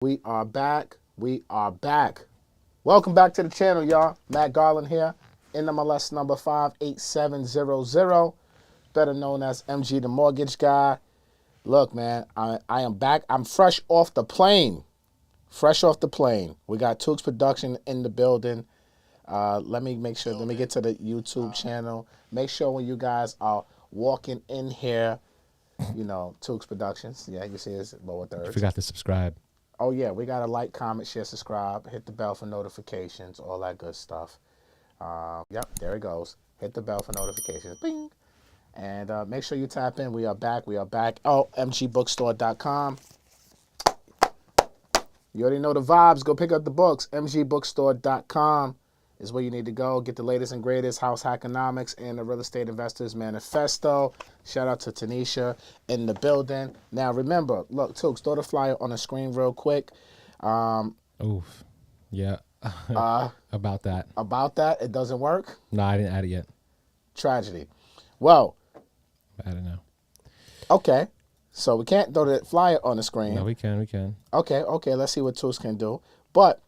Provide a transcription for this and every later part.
We are back. We are back. Welcome back to the channel, y'all. Matt Garland here. NMLS number 58700, better known as MG the Mortgage Guy. Look, man, I am back. I'm fresh off the plane. Fresh off the plane. We got Tooks Production in the building. Let me make sure. Let me get to the YouTube channel. Make sure when you guys are walking in here, you know, Tooks Productions. Yeah, you see it's lower thirds. You forgot to subscribe. Oh, yeah, we got to like, comment, share, subscribe, hit the bell for notifications, all that good stuff. Yep, there it goes. Hit the bell for notifications. Bing. And make sure you tap in. We are back. We are back. Oh, mgbookstore.com. You already know the vibes. Go pick up the books. mgbookstore.com is where you need to go. Get the latest and greatest house hackonomics and the real estate investors manifesto. Shout out to Tanisha in the building. Now, remember, look, Tooks, throw the flyer on the screen real quick. Oof. Yeah. About that. About that, it doesn't work? No, I didn't add it yet. Tragedy. Well. I don't know. Okay. So we can't throw the flyer on the screen. No, we can. Okay. Let's see what Tooks can do. But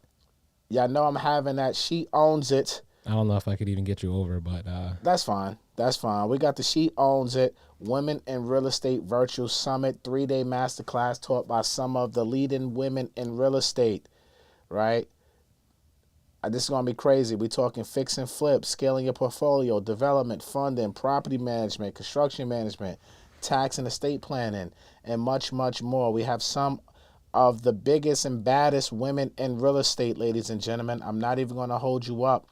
y'all know I'm having that She Owns It. I don't know if I could even get you over, but That's fine. That's fine. We got the She Owns It Women in Real Estate Virtual Summit 3-day masterclass taught by some of the leading women in real estate, right? This is going to be crazy. We're talking fix and flip, scaling your portfolio, development, funding, property management, construction management, tax and estate planning, and much, much more. We have some of the biggest and baddest women in real estate, ladies and gentlemen. I'm not even going to hold you up.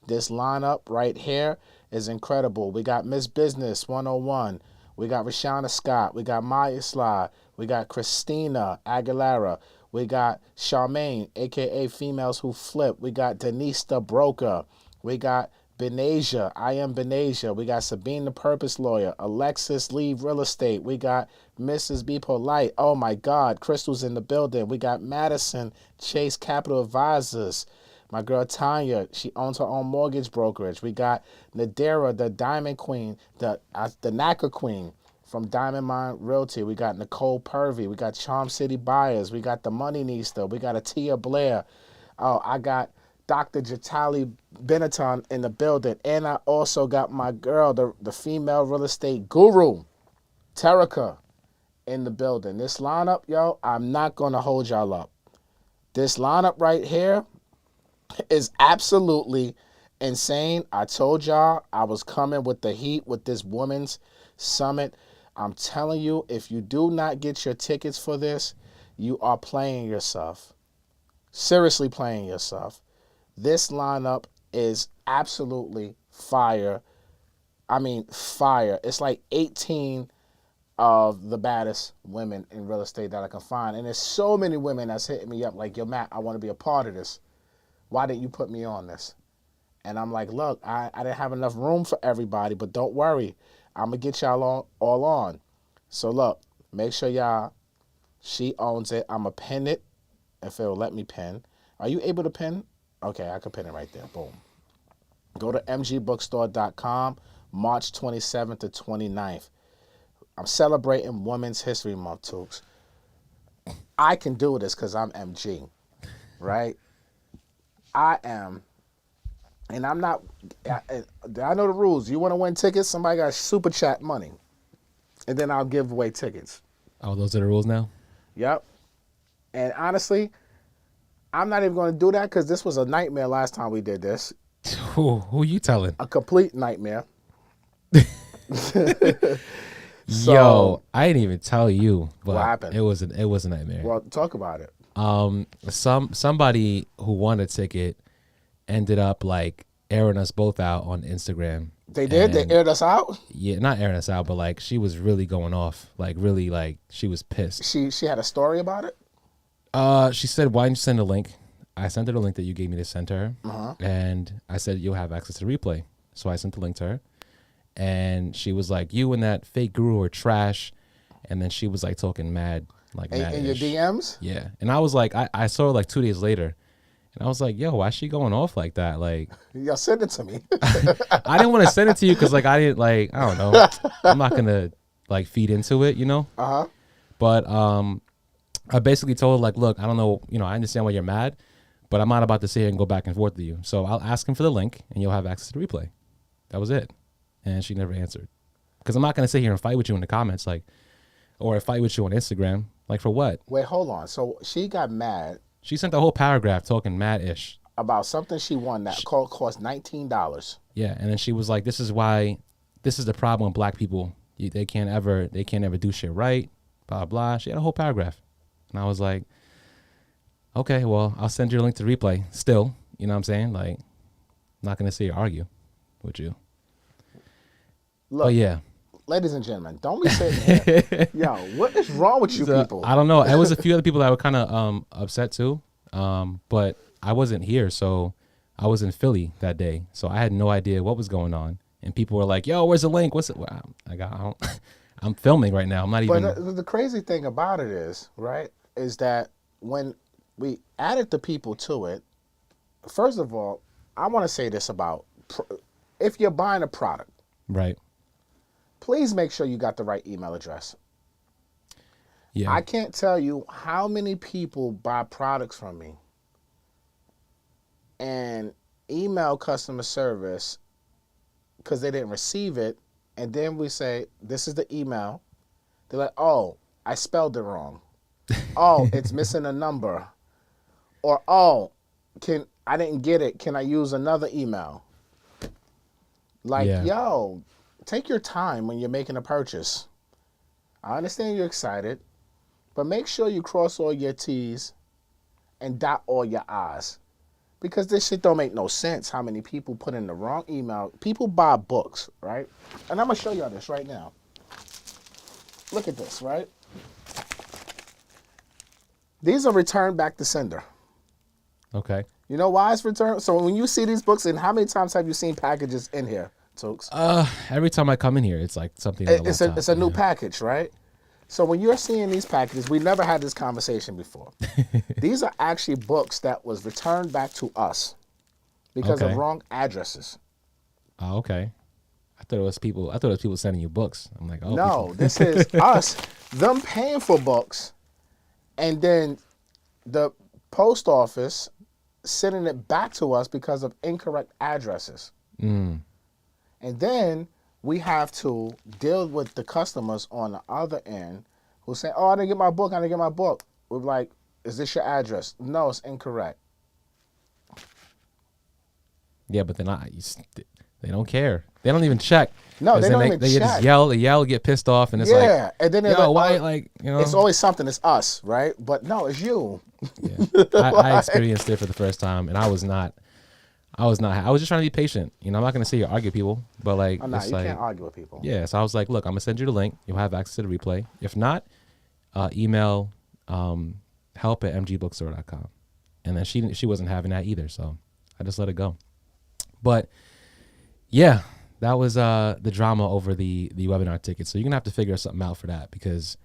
This lineup right here is incredible. We got Miss Business 101. We got Rashana Scott. We got Maya Sly. We got Christina Aguilera. We got Charmaine, a.k.a. Females Who Flip. We got Denise the Broker. We got Benasia. I am Benasia. We got Sabine the Purpose Lawyer. Alexis Leave Real Estate. We got Mrs. Be Polite. Oh, my God. Crystal's in the building. We got Madison Chase Capital Advisors. My girl Tanya, she owns her own mortgage brokerage. We got Nadira, the Diamond Queen, the Naka Queen from Diamond Mine Realty. We got Nicole Purvey. We got Charm City Buyers. We got the Money Nista. We got Atia Blair. Oh, I got Dr. Jatali Benetton in the building. And I also got my girl, the female real estate guru, Terica, in the building. This lineup, yo, I'm not going to hold y'all up. This lineup right here is absolutely insane. I told y'all I was coming with the heat with this women's summit. I'm telling you, if you do not get your tickets for this, you are playing yourself. Seriously playing yourself. This lineup is absolutely fire. I mean, fire. It's like 18 of the baddest women in real estate that I can find. And there's so many women that's hitting me up like, yo, Matt, I want to be a part of this. Why didn't you put me on this? And I'm like, look, I didn't have enough room for everybody, but don't worry. I'm going to get y'all all on. So, look, make sure y'all, She Owns It. I'm going to pin it if it will let me pin. Are you able to pin? Okay, I can pin it right there. Boom. Go to mgbookstore.com, March 27th to 29th. I'm celebrating Women's History Month, Tooks. I can do this because I'm MG, right? I am, and I'm not, I know the rules. You want to win tickets? Somebody got super chat money, and then I'll give away tickets. Oh, those are the rules now? Yep. And honestly, I'm not even going to do that because this was a nightmare last time we did this. Who you telling? A complete nightmare. So, yo, I didn't even tell you, but what happened? It was a nightmare. Well, talk about it. Somebody who won a ticket ended up like airing us both out on Instagram. They did? They aired us out? Yeah, not airing us out, but like she was really going off. Like really, like she was pissed. She had a story about it? She said, why didn't you send a link? I sent her the link that you gave me to send her. And I said, you'll have access to replay. So I sent the link to her. And she was like, you and that fake guru are trash. And then she was like talking mad. Like in your DMs? Yeah. And I was like, I saw her like 2 days later. And I was like, yo, why is she going off like that? Like, y'all send it to me. I didn't want to send it to you because like I didn't like, I don't know. I'm not gonna like feed into it, you know? Uh-huh. But I basically told her, like, look, I don't know, I understand why you're mad, but I'm not about to sit here and go back and forth with you. So I'll ask him for the link and you'll have access to the replay. That was it. And she never answered. Because I'm not going to sit here and fight with you in the comments, like, or fight with you on Instagram. Like, for what? Wait, hold on. So she got mad. She sent the whole paragraph talking mad-ish. About something she won that cost $19. Yeah, and then she was like, this is the problem with black people. They can't ever do shit right, blah, blah. She had a whole paragraph. And I was like, okay, well, I'll send you a link to the replay still. You know what I'm saying? Like, I'm not going to sit here and argue with you. Look, but yeah. Ladies and gentlemen, don't be sitting here. Yo, what is wrong with you people? I don't know. It was a few other people that were kind of upset too. But I wasn't here, so I was in Philly that day. So I had no idea what was going on. And people were like, yo, where's the link? What's it? Well, I'm filming right now. I'm not even. But the crazy thing about it is, right, is that when we added the people to it, first of all, I want to say this about if you're buying a product. Right. Please make sure you got the right email address. Yeah. I can't tell you how many people buy products from me and email customer service because they didn't receive it. And then we say, this is the email. They're like, oh, I spelled it wrong. Oh, it's missing a number. Or, oh, I didn't get it. Can I use another email? Like, yo, take your time when you're making a purchase. I understand you're excited, but make sure you cross all your T's and dot all your I's. Because this shit don't make no sense how many people put in the wrong email. People buy books, right? And I'm going to show y'all this right now. Look at this, right? These are returned back to sender. Okay. You know why it's returned? So when you see these books, and how many times have you seen packages in here, Tooks? Every time I come in here, it's like something. It's a new package, right? So when you're seeing these packages, we never had this conversation before. These are actually books that was returned back to us because of wrong addresses. Oh, okay. I thought it was people sending you books. I'm like, oh no, this is us, them paying for books, and then the post office sending it back to us because of incorrect addresses. Mm. And then we have to deal with the customers on the other end who say, oh, I didn't get my book. We're like, is this your address? No, it's incorrect. Yeah, but they don't care. They don't even check. No, they don't even check. They just yell, get pissed off, and it's like, yeah. And then they're like, why, it's always something. It's us, right? But no, it's you. Yeah. I experienced it for the first time, and I was just trying to be patient. I'm not going to say you argue people, but like, you can't argue with people. Yeah. So I was like, look, I'm going to send you the link. You'll have access to the replay. If not, email help@mgbookstore.com. And then she wasn't having that either. So I just let it go. But yeah, that was the drama over the webinar ticket. So you're going to have to figure something out for that, because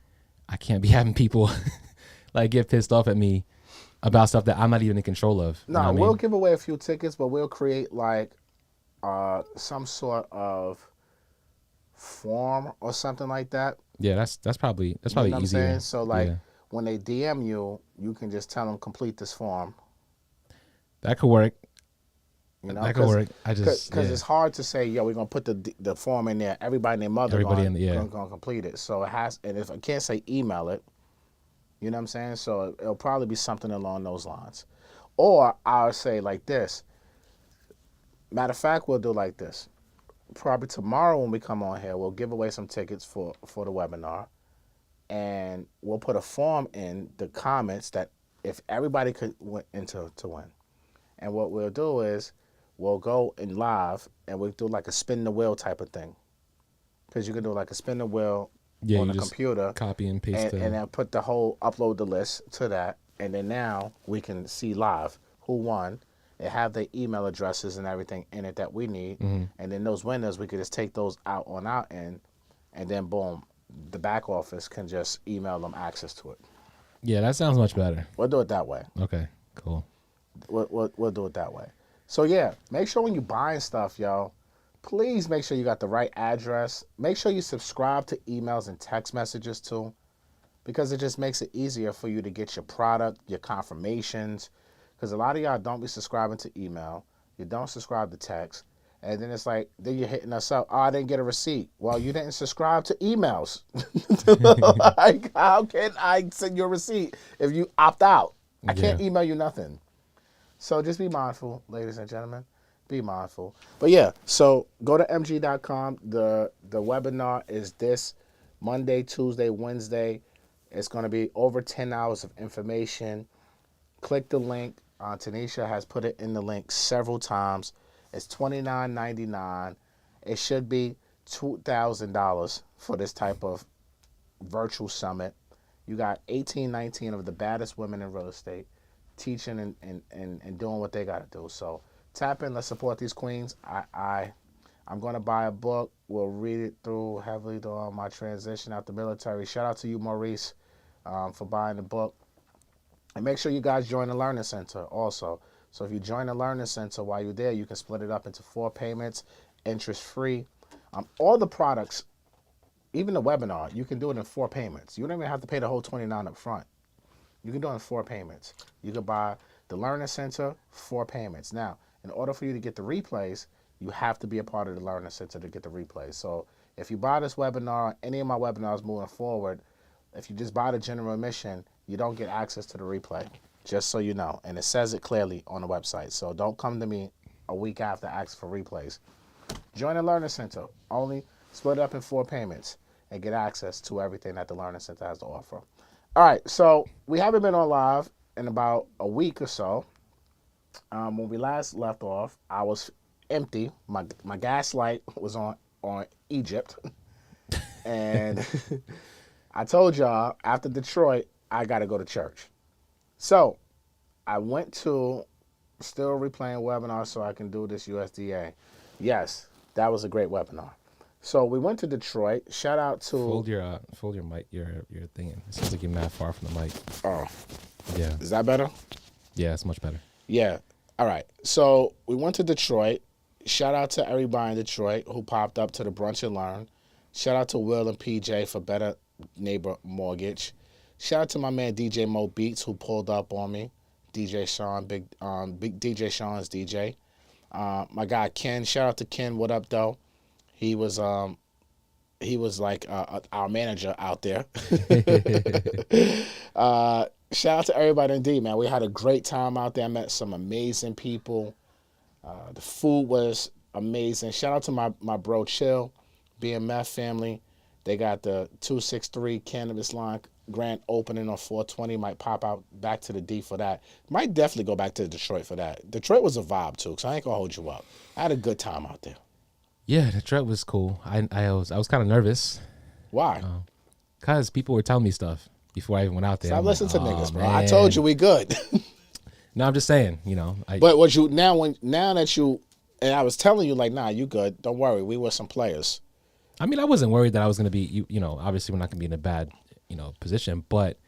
I can't be having people like get pissed off at me about stuff that I'm not even in control of. No, we'll give away a few tickets, but we'll create like some sort of form or something like that. Yeah, that's probably you know easier. Saying? So like when they DM you, you can just tell them complete this form. That could work. That could work. Because it's hard to say, yo, we're gonna put the form in there. Everybody and their mother gonna complete it. So it has, and if I can't say email it, you know what I'm saying? So it'll probably be something along those lines. Or I'll say like this. Matter of fact, we'll do like this. Probably tomorrow when we come on here, we'll give away some tickets for the webinar. And we'll put a form in the comments that if everybody could win into to win. And what we'll do is we'll go in live and we'll do like a spin the wheel type of thing. Because you can do like a spin the wheel on the computer. Copy and paste and then upload the list to that. And then now we can see live who won and have their email addresses and everything in it that we need. Mm-hmm. And then those winners, we could just take those out on our end. And then boom, the back office can just email them access to it. Yeah, that sounds much better. We'll do it that way. Okay, cool. We'll do it that way. So yeah, make sure when you're buying stuff, y'all, please make sure you got the right address. Make sure you subscribe to emails and text messages too. because it just makes it easier for you to get your product, your confirmations. Because a lot of y'all don't be subscribing to email. You don't subscribe to text. And then it's like, then you're hitting us up. Oh, I didn't get a receipt. Well, you didn't subscribe to emails. Like, how can I send you a receipt if you opt out? I can't email you nothing. So just be mindful, ladies and gentlemen. Be mindful. But yeah, so go to mg.com. The webinar is this Monday, Tuesday, Wednesday. It's going to be over 10 hours of information. Click the link. Tanisha has put it in the link several times. It's $29.99. It should be $2,000 for this type of virtual summit. You got 18, 19 of the baddest women in real estate teaching and doing what they got to do. So tap in. Let's support these queens. I'm going to buy a book. We'll read it through heavily during my transition out the military. Shout out to you, Maurice, for buying the book. And make sure you guys join the Learning Center also. So if you join the Learning Center while you're there, you can split it up into 4 payments, interest-free. All the products, even the webinar, you can do it in 4 payments. You don't even have to pay the whole $29 up front. You can do it in 4 payments. You can buy the Learning Center, 4 payments. Now, in order for you to get the replays, you have to be a part of the Learning Center to get the replays. So if you buy this webinar, any of my webinars moving forward, if you just buy the general admission, you don't get access to the replay, just so you know. And it says it clearly on the website. So don't come to me a week after asking for replays. Join the Learning Center. Only split it up in 4 payments and get access to everything that the Learning Center has to offer. All right, so we haven't been on live in about a week or so. When we last left off, I was empty. My gas light was on Egypt. And I told y'all, after Detroit, I got to go to church. So I went to, still replaying webinars so I can do this USDA. Yes, that was a great webinar. So we went to Detroit. Shout out to... Fold your mic, your thing in. It sounds like you're mad far from the mic. Oh. Yeah. Is that better? Yeah, it's much better. Yeah. All right. So we went to Detroit. Shout out to everybody in Detroit who popped up to the Brunch and Learn. Shout out to Will and PJ for Better Neighbor Mortgage. Shout out to my man DJ Mo Beats who pulled up on me. DJ Sean, big DJ Sean's DJ. My guy Ken. Shout out to Ken. What up, though? He was like our manager out there. Shout out to everybody indeed, man. We had a great time out there. I met some amazing people. The food was amazing. Shout out to my bro Chill, BMF family. They got the 263 cannabis line grand opening on 420. Might pop out back to the D for that. Might definitely go back to Detroit for that. Detroit was a vibe too, so I ain't gonna hold you up. I had a good time out there. Yeah, Detroit was cool. I was kind of nervous. Why? Cause people were telling me stuff before I even went out there. Stop listening to niggas, bro. Man. I told you we good. No, I'm just saying, But what you now that you and I was telling you like, nah, you good. Don't worry, we were some players. I mean, I wasn't worried that I was gonna be, obviously we're not gonna be in a bad, position, but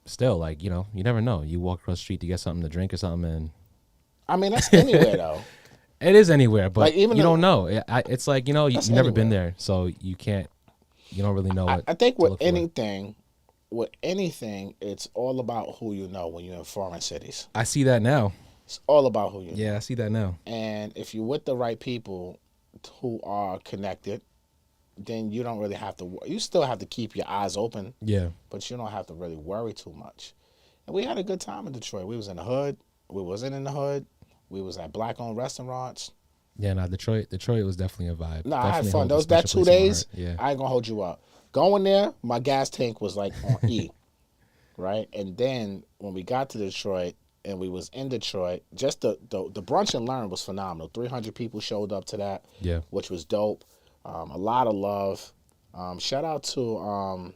still, like, you never know. You walk across the street to get something to drink or something, and I mean, that's anywhere though. It is anywhere, but like, even you don't know. It's like, you've never anywhere. been there, so you don't really know what. I think with anything, it's all about who you know when you're in foreign cities. I see that now. It's all about who you know. Yeah, I see that now. And if you're with the right people who are connected, then you don't really have to. You still have to keep your eyes open. Yeah. But you don't have to really worry too much. And we had a good time in Detroit. We was in the hood. We wasn't in the hood. We was at black-owned restaurants. Yeah, no, Detroit was definitely a vibe. No, I had fun. That 2 days, yeah. I ain't gonna hold you up. Going there, my gas tank was like on E, right? And then when we got to Detroit and we was in Detroit, just the Brunch and Learn was phenomenal. 300 people showed up to that, yeah, which was dope. A lot of love. Shout out to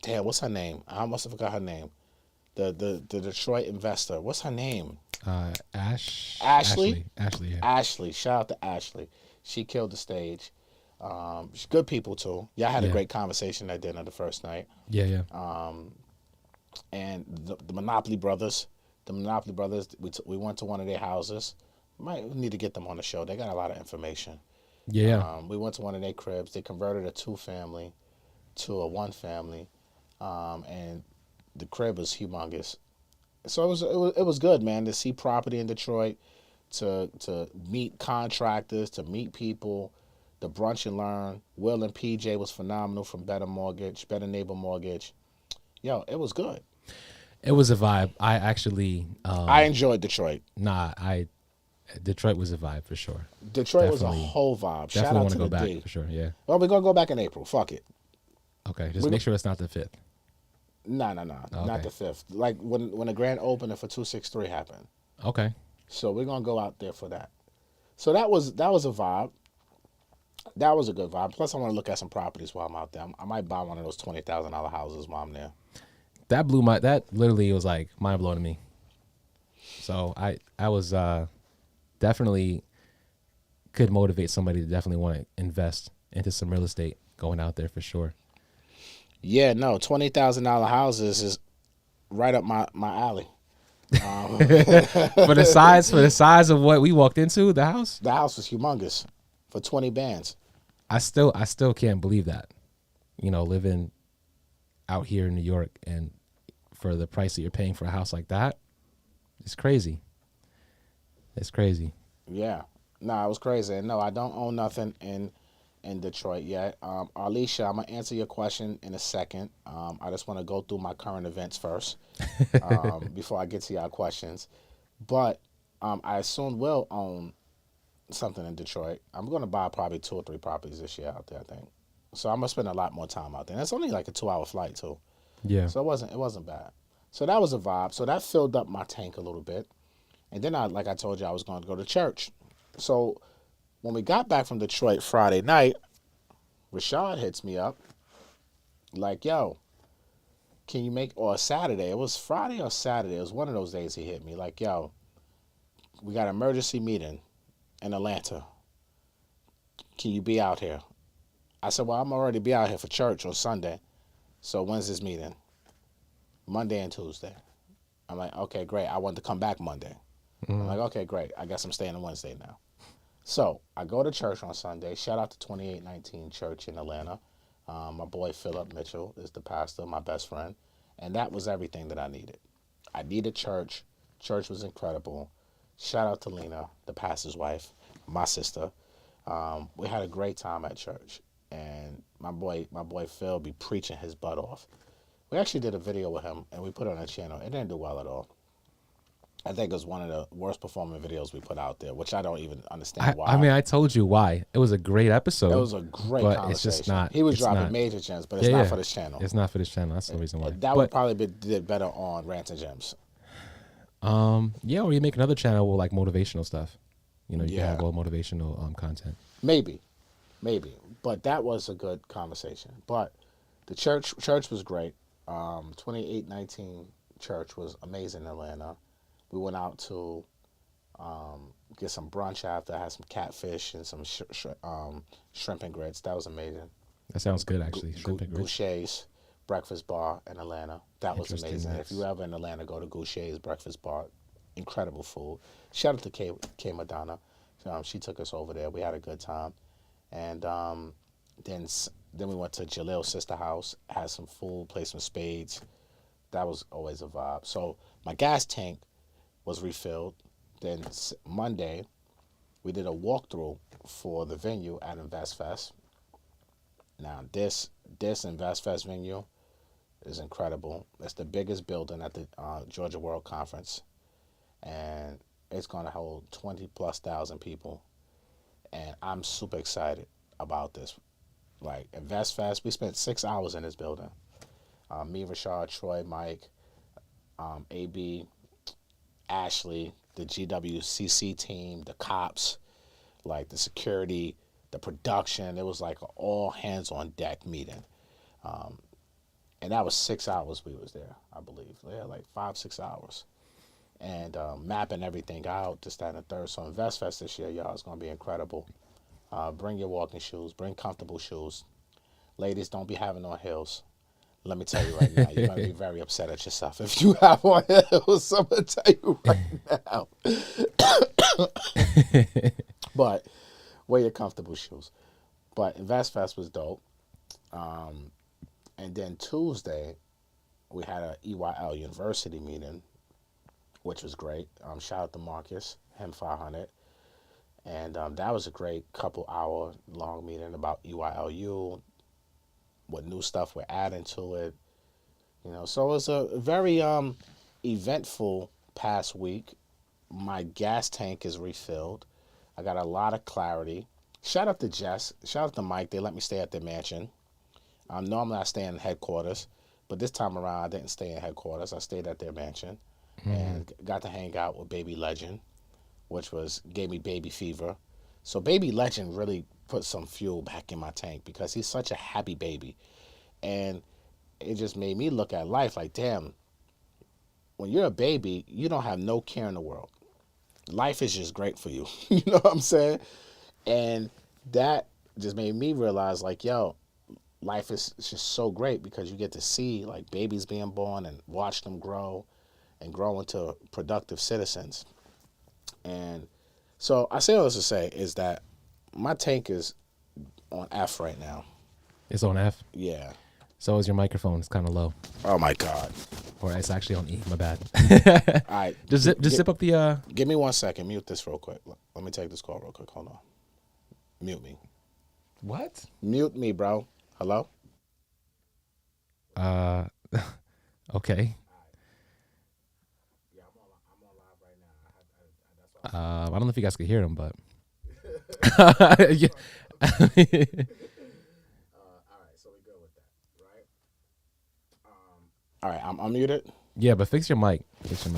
damn, what's her name? I almost forgot her name. The Detroit investor. What's her name? Ashley, yeah. Ashley. Shout out to Ashley. She killed the stage. She's good people too. Y'all had a great conversation at dinner the first night. Yeah. And the Monopoly Brothers. We went to one of their houses. Might need to get them on the show. They got a lot of information. Yeah. We went to one of their cribs. They converted a 2-family to a 1-family. and the crib was humongous. So it was good, man, to see property in Detroit, to meet contractors, to meet people, the brunch and learn. Will and PJ was phenomenal from Better Neighbor Mortgage. Yo, it was good. It was a vibe. I actually, I enjoyed Detroit. Detroit was a vibe for sure. Detroit was a Definitely- whole vibe. Shout Definitely out want to to go the back D. for sure. Yeah. Well, we're gonna go back in April. Fuck it. Okay. Just make sure it's not the 5th. Nah, Okay. not the 5th. Like when the grand opening for 263 happened. Okay. So we're gonna go out there for that. So that was a vibe. That was a good vibe. Plus, I want to look at some properties while I'm out there. I might buy one of those $20,000 houses while I'm there. That literally was like mind blowing to me. So I was definitely could motivate somebody to definitely want to invest into some real estate going out there for sure. Yeah, no, $20,000 houses is right up my alley. For the size of what we walked into, the house, The house was humongous for 20 bands. I still can't believe that. Living out here in New York and for the price that you're paying for a house like that, it's crazy. It's crazy. Yeah, no, it was crazy. And no, I don't own nothing in Detroit yet. Alicia, I'm gonna answer your question in a second. I just want to go through my current events first before I get to your questions. But I soon will own something in Detroit. I'm gonna buy probably 2 or 3 properties this year out there, I think. So I'm gonna spend a lot more time out there. And it's only like a 2-hour flight too. Yeah. So it wasn't bad. So that was a vibe. So that filled up my tank a little bit. And then like I told you, I was going to go to church. So when we got back from Detroit Friday night, Rashad hits me up like, yo, can you or Saturday. It was Friday or Saturday. It was one of those days he hit me like, yo, we got an emergency meeting in Atlanta. Can you be out here? I said, well, I'm already be out here for church on Sunday. So when's this meeting? Monday and Tuesday. I'm like, okay, great. I want to come back Monday. I'm like, okay, great. I guess I'm staying on Wednesday now. So I go to church on Sunday. Shout out to 2819 Church in Atlanta. My boy Philip Mitchell is the pastor, my best friend. And that was everything that I needed. I needed church. Church was incredible. Shout out to Lena, the pastor's wife, my sister. We had a great time at church. And my boy Phil be preaching his butt off. We actually did a video with him, and we put it on our channel. It didn't do well at all. I think it was one of the worst performing videos we put out there, which I don't even understand why. I mean, I told you why. It was a great episode. It was a great but conversation. It's just not. He was it's dropping not, major gems, but it's not for this channel. It's not for this channel. That's the reason why. That would probably did better on Rants and Gems. Yeah, or you make another channel with like motivational stuff. You can have all motivational content. Maybe. But that was a good conversation. But the church was great. 2819 Church was amazing in Atlanta. We went out to get some brunch after. I had some catfish and some shrimp and grits. That was amazing. That sounds good, actually. Shrimp and grits. Goucher's Breakfast Bar in Atlanta. That was Interesting amazing. mix. If you ever in Atlanta, go to Goucher's Breakfast Bar. Incredible food. Shout out to K Madonna. She took us over there. We had a good time. And then we went to Jalil's sister house, had some food, played some spades. That was always a vibe. So my gas tank was refilled. Then Monday, we did a walkthrough for the venue at InvestFest. Now this InvestFest venue is incredible. It's the biggest building at the Georgia World Conference, and it's going to hold 20,000+ people. And I'm super excited about this. Like InvestFest, we spent 6 hours in this building. Me, Rashad, Troy, Mike, AB, Ashley, the GWCC team, the cops, like the security, the production. It was like an all hands on deck meeting. And that was 6 hours we was there, I believe. Yeah, like 5-6 hours. And mapping everything out, this, that, and the third. So InvestFest this year, y'all, is going to be incredible. Bring your walking shoes. Bring comfortable shoes. Ladies, don't be having on heels. Let me tell you right now, you're going to be very upset at yourself if you have on heels. I'm going to tell you right now. But wear your comfortable shoes. But InvestFest was dope. And then Tuesday, We had a EYL University meeting, which was great. Shout out to Marcus, him 500. And that was a great couple hour long meeting about EYLU, what new stuff we're adding to it. So it was a very eventful past week. My gas tank is refilled. I got a lot of clarity. Shout out to Jess. Shout out to Mike. They let me stay at their mansion. Normally I stay in headquarters, but this time around I didn't stay in headquarters. I stayed at their mansion and got to hang out with Baby Legend, which gave me baby fever. So Baby Legend really put some fuel back in my tank because he's such a happy baby. And it just made me look at life like, damn, when you're a baby, you don't have no care in the world. Life is just great for you. You know what I'm saying? And that just made me realize, like, yo, life is just so great because you get to see, like, babies being born and watch them grow and grow into productive citizens. And so I say all this to say is that my tank is on F right now. It's on F? Yeah. So is your microphone. It's kind of low. Oh, my God. Or it's actually on E. My bad. All right. Just zip up the... Give me 1 second. Mute this real quick. Let me take this call real quick. Hold on. Mute me. What? Mute me, bro. Hello? Okay. Yeah, I'm on live right now. I don't know if you guys could hear him, but... All Yeah. right, so we good with that, right? All right, I'm unmuted. Yeah, but fix your mic.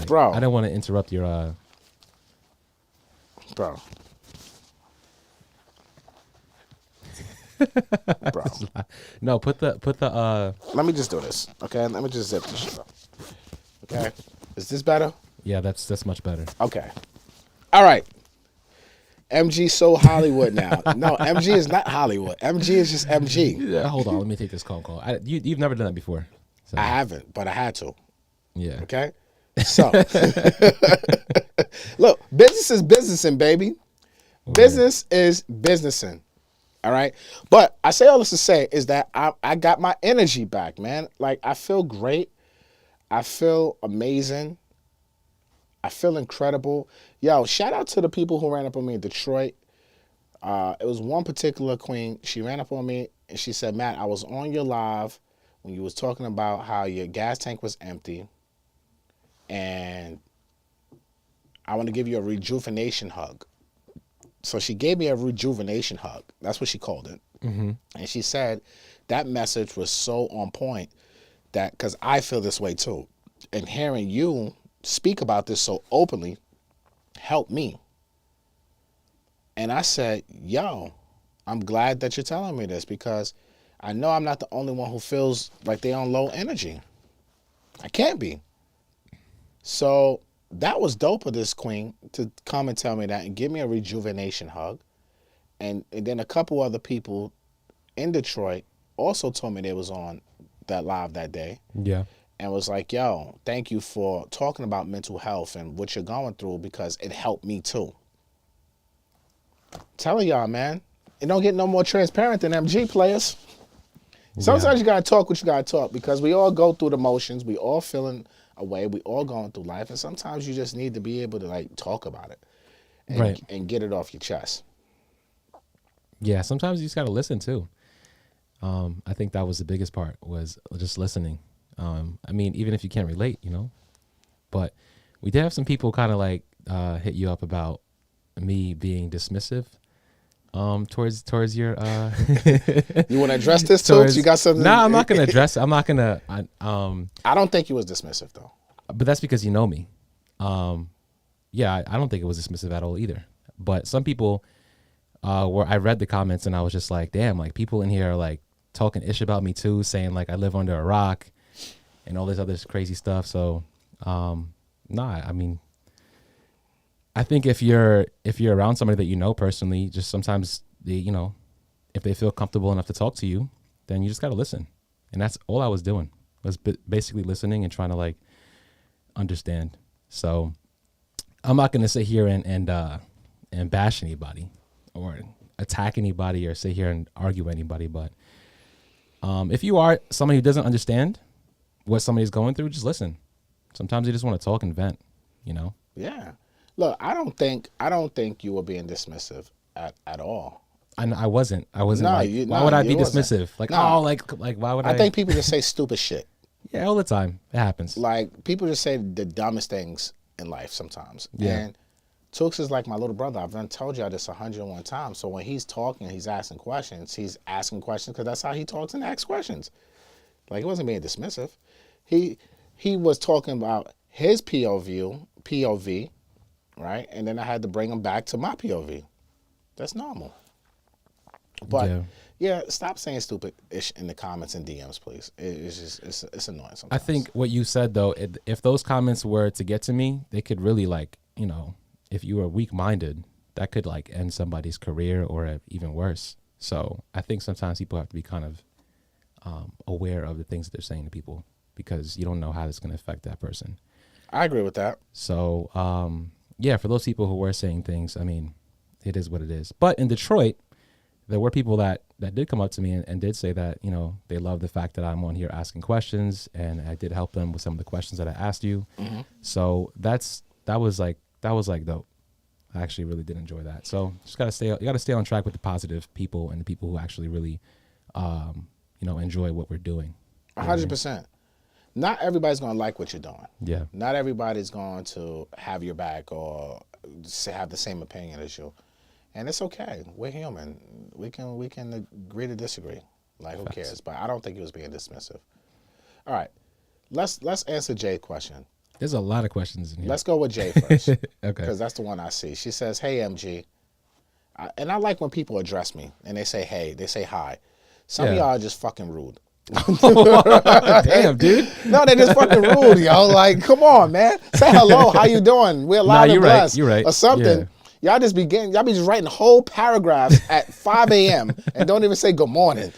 Bro. I don't want to interrupt your... Bro. Bro. No, put the... Let me just do this, okay? Let me just zip this shit up. Okay? Is this better? Yeah, that's much better. Okay. All right. MG so Hollywood now. No, MG is not Hollywood. MG is just MG. Yeah, hold on, let me take this call. You've never done that before. So. I haven't, but I had to. Yeah. Okay? So, look, business is businessing, baby. Business is businessing. All right? But I say all this to say is that I got my energy back, man. Like, I feel great. I feel amazing. I feel incredible. Yo, shout out to the people who ran up on me in Detroit. It was one particular queen. She ran up on me and she said, Matt, I was on your live when you was talking about how your gas tank was empty. And I want to give you a rejuvenation hug. So she gave me a rejuvenation hug. That's what she called it. Mm-hmm. And she said that message was so on point that, because I feel this way too. And hearing you speak about this so openly helped me. And I said, yo, I'm glad that you're telling me this because I know I'm not the only one who feels like they're on low energy. I can't be. So that was dope of this queen to come and tell me that and give me a rejuvenation hug. And then a couple other people in Detroit also told me they was on that live that day. Yeah. And was like, yo, thank you for talking about mental health and what you're going through because it helped me too. Telling y'all, man, it don't get no more transparent than MG players. Sometimes you got to talk what you got to talk because we all go through the motions. We all feeling a way. We all going through life. And sometimes you just need to be able to like talk about it and get it off your chest. Yeah, sometimes you just got to listen too. I think that was the biggest part was just listening. I mean, even if you can't relate, but we did have some people kind of like hit you up about me being dismissive towards your You want to address this too? You got something? No, I'm not going to address it. I'm not going to I don't think you was dismissive though. But that's because you know me. Yeah, I don't think it was dismissive at all either. But some people where I read the comments and I was just like, damn, like people in here are like talking ish about me too, saying like I live under a rock and all this other crazy stuff. So, I mean, I think if you're around somebody that you know personally, just sometimes if they feel comfortable enough to talk to you, then you just got to listen. And that's all I was doing was basically listening and trying to like understand. So I'm not going to sit here and bash anybody or attack anybody or sit here and argue with anybody. But if you are somebody who doesn't understand, what somebody's going through, just listen. Sometimes they just want to talk and vent, Yeah. Look, I don't think you were being dismissive at all. I wasn't. No, like, why no, would I be you wasn't. dismissive? Like, No. like why would I? I think people just say stupid shit. Yeah, all the time. It happens. Like, people just say the dumbest things in life sometimes. Yeah. And Tooks is like my little brother. I've done told y'all this 101 times. So when he's talking, he's asking questions because that's how he talks and asks questions. Like, he wasn't being dismissive. He was talking about his POV, right? And then I had to bring him back to my POV. That's normal. But yeah, stop saying stupid ish in the comments and DMs, please. It's just it's annoying sometimes. I think what you said though, if those comments were to get to me, they could really, like, if you were weak minded, that could like end somebody's career or even worse. So I think sometimes people have to be kind of aware of the things that they're saying to people, because you don't know how it's going to affect that person. I agree with that. So yeah, for those people who were saying things, I mean, it is what it is. But in Detroit, there were people that did come up to me and did say that, they love the fact that I'm on here asking questions, and I did help them with some of the questions that I asked you. Mm-hmm. So that was like dope. I actually really did enjoy that. So just you gotta stay on track with the positive people and the people who actually really, enjoy what we're doing. 100%. Not everybody's going to like what you're doing. Yeah. Not everybody's going to have your back or have the same opinion as you. And it's okay. We're human. We can agree to disagree. Like, who cares? But I don't think he was being dismissive. All right. Let's answer Jay's question. There's a lot of questions in here. Let's go with Jay first. Okay. Because that's the one I see. She says, "Hey, MG." And I like when people address me and they say, "Hey," they say, "Hi." Some of y'all are just fucking rude. Damn, dude. No, they're just fucking rude, yo. Like, come on, man. Say hello. How you doing? We're alive and blessed. You're right. Or something. Yeah. Y'all be just writing whole paragraphs at 5 a.m. and don't even say good morning.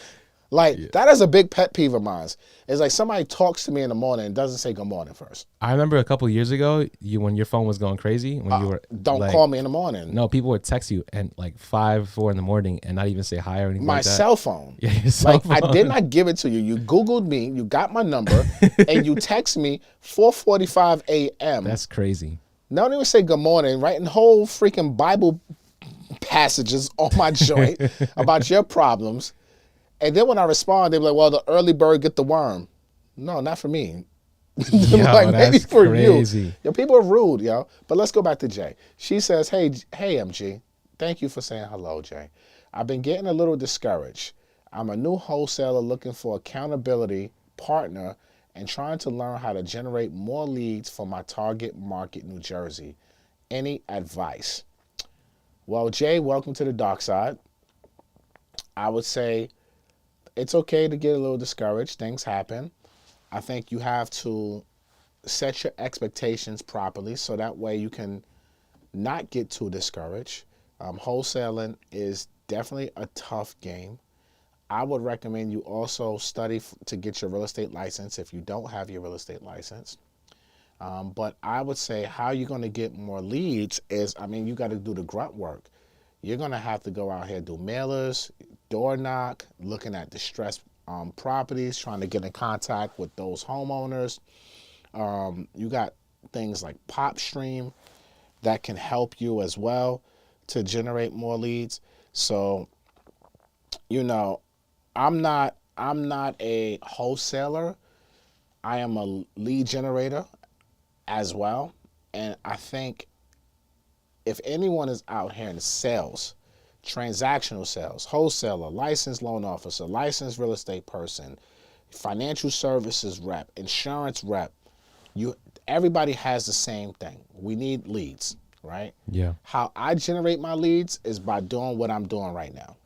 Like, that is a big pet peeve of mine. It's like somebody talks to me in the morning and doesn't say good morning first. I remember a couple of years ago, when your phone was going crazy, when you were don't call me in the morning. No, people would text you at like 5, 4 in the morning and not even say hi or anything like that. My cell phone. Yeah, your cell phone. I did not give it to you. You Googled me, you got my number, and you text me 4:45 a.m. That's crazy. Don't even say good morning, writing whole freaking Bible passages on my joint about your problems. And then when I respond, they be like, "Well, the early bird get the worm." No, not for me. Yo, like, maybe for crazy. You. Yo, people are rude, yo. But let's go back to Jay. She says, hey, MG, thank you for saying hello, Jay. I've been getting a little discouraged. I'm a new wholesaler looking for accountability partner and trying to learn how to generate more leads for my target market, New Jersey. Any advice? Well, Jay, welcome to the dark side. I would say it's okay to get a little discouraged. Things happen. I think you have to set your expectations properly so that way you can not get too discouraged. Wholesaling is definitely a tough game. I would recommend you also study to get your real estate license if you don't have your real estate license. But I would say how you're going to get more leads is, you got to do the grunt work. You're going to have to go out here, do mailers, door knock, looking at distressed properties, trying to get in contact with those homeowners. You got things like PopStream that can help you as well to generate more leads. So, I'm not a wholesaler. I am a lead generator as well. And I think if anyone is out here in sales, transactional sales, wholesaler, licensed loan officer, licensed real estate person, financial services rep, insurance rep, everybody has the same thing. We need leads, right? Yeah. How I generate my leads is by doing what I'm doing right now.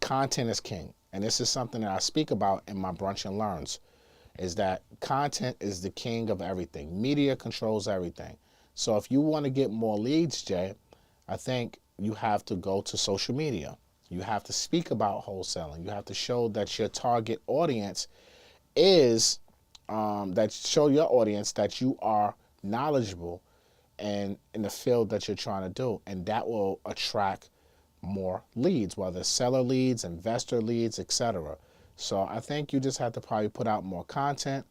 Content is king. And this is something that I speak about in my Brunch and Learns, is that content is the king of everything. Media controls everything. So if you want to get more leads, Jay, I think you have to go to social media. You have to speak about wholesaling. You have to show that your target audience is, show your audience that you are knowledgeable and in the field that you're trying to do. And that will attract more leads, whether seller leads, investor leads, etc. So I think you just have to probably put out more content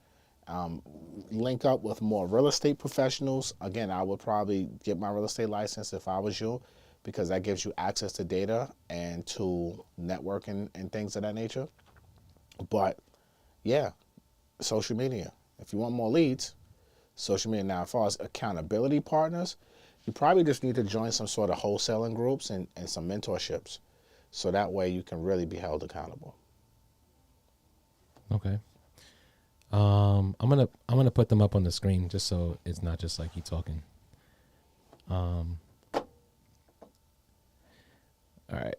Link up with more real estate professionals. Again, I would probably get my real estate license if I was you, because that gives you access to data and to networking and things of that nature. But yeah, social media. If you want more leads, social media. Now, as far as accountability partners, you probably just need to join some sort of wholesaling groups and some mentorships. So that way you can really be held accountable. Okay. I'm gonna put them up on the screen just so it's not just like you talking. All right.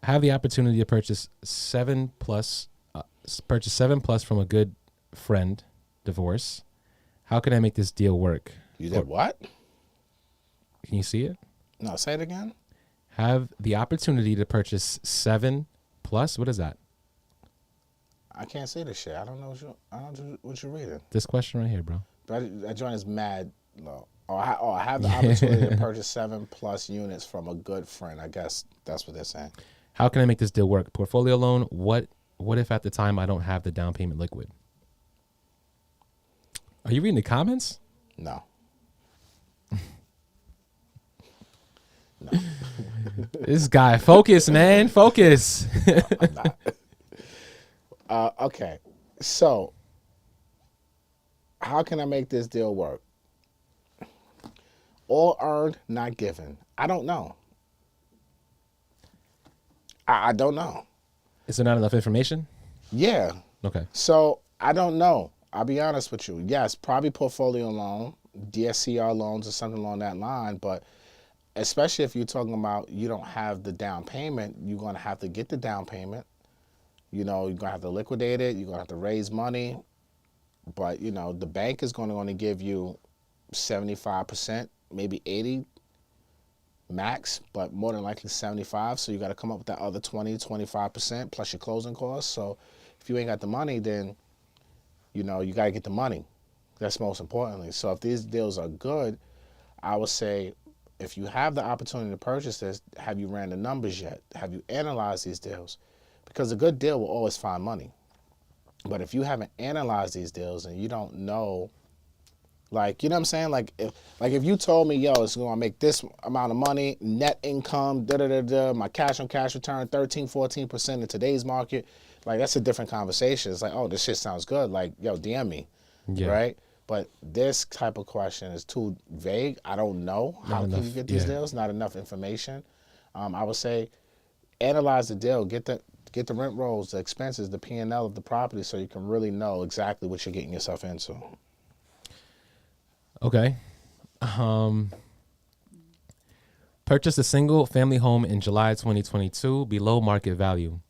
Have the opportunity to purchase 7+ from a good friend. Divorce. How can I make this deal work? You did what? Can you see it? No, say it again. Have the opportunity to purchase 7+. What is that? I can't see this shit. I don't know what you're reading. This question right here, bro. That joint is mad low. I have the opportunity to purchase 7+ units from a good friend. I guess that's what they're saying. How can I make this deal work? Portfolio loan. What if at the time I don't have the down payment liquid? Are you reading the comments? No. No. This guy, focus, man, focus. No, I'm not. Okay, so how can I make this deal work? All earned, not given. I don't know. I don't know. Is there not enough information? Yeah. Okay. So I don't know. I'll be honest with you. Yes, probably portfolio loan, DSCR loans or something along that line. But especially if you're talking about you don't have the down payment, you're going to have to get the down payment. You know, you're going to have to liquidate it. You're going to have to raise money. But, you know, the bank is going to give you 75%, maybe 80 max, but more than likely 75. So you got to come up with that other 20-25% plus your closing costs. So if you ain't got the money, then, you know, you got to get the money. That's most importantly. So if these deals are good, I would say if you have the opportunity to purchase this, have you ran the numbers yet? Have you analyzed these deals? Because a good deal will always find money. But if you haven't analyzed these deals and you don't know, like, you know what I'm saying? Like if you told me, yo, it's going to make this amount of money, net income, my cash on cash return, 13-14% in today's market, like, that's a different conversation. It's like, oh, this shit sounds good. Like, yo, DM me, right? But this type of question is too vague. I don't know. How can you get these deals? Not enough information. I would say analyze the deal. Get the rent rolls, the expenses, the P&L of the property, so you can really know exactly what you're getting yourself into. Okay. Purchased a single family home in July 2022 below market value.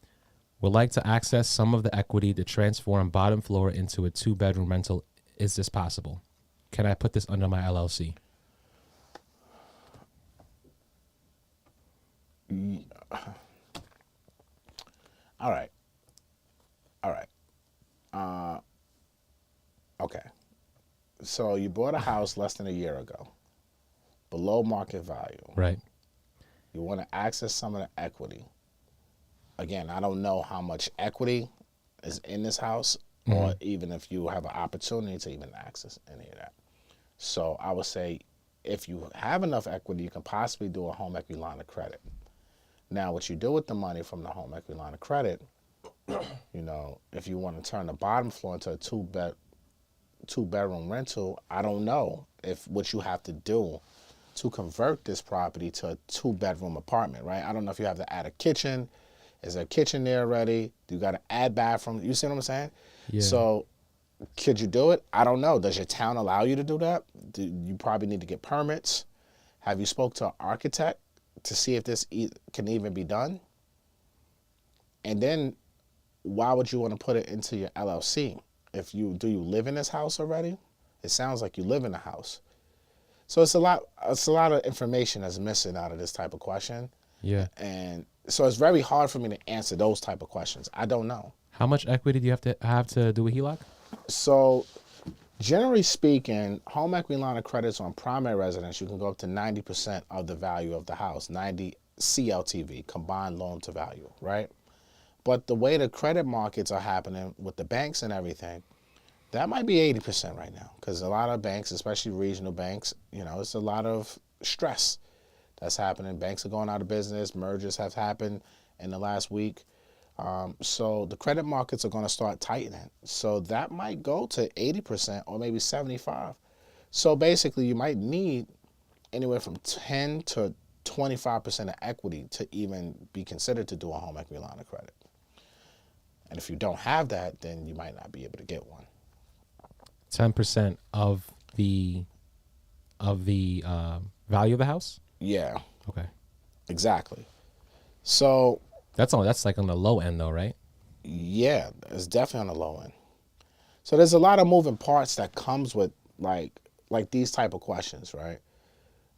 Would like to access some of the equity to transform bottom floor into a 2-bedroom rental. Is this possible? Can I put this under my LLC? All right. Okay. So you bought a house less than a year ago, below market value. Right. You want to access some of the equity. Again, I don't know how much equity is in this house, or even if you have an opportunity to even access any of that. So I would say if you have enough equity, you can possibly do a home equity line of credit. Now, what you do with the money from the home equity line of credit, you know, if you want to turn the bottom floor into a two-bedroom rental, I don't know if what you have to do to convert this property to a 2-bedroom apartment, right? I don't know if you have to add a kitchen. Is there a kitchen there already? Do you got to add bathrooms? You see what I'm saying? Yeah. So could you do it? I don't know. Does your town allow you to do that? You probably need to get permits. Have you spoke to an architect to see if this can even be done? And then why would you want to put it into your LLC? Do you live in this house already? It sounds like you live in a house. So it's a lot of information that's missing out of this type of question. Yeah. And so it's very hard for me to answer those type of questions. I don't know. How much equity do you have to do a HELOC? So generally speaking, home equity line of credits on primary residence, you can go up to 90% of the value of the house, 90 CLTV, combined loan to value, right? But the way the credit markets are happening with the banks and everything, that might be 80% right now. Because a lot of banks, especially regional banks, it's a lot of stress that's happening. Banks are going out of business. Mergers have happened in the last week. So the credit markets are going to start tightening. So that might go to 80% or maybe 75. So basically, you might need anywhere from 10 to 25% of equity to even be considered to do a home equity line of credit. And if you don't have that, then you might not be able to get one. 10% of the value of the house? Yeah. Okay. Exactly. So that's like on the low end though, right? Yeah, it's definitely on the low end. So there's a lot of moving parts that comes with like these type of questions, right?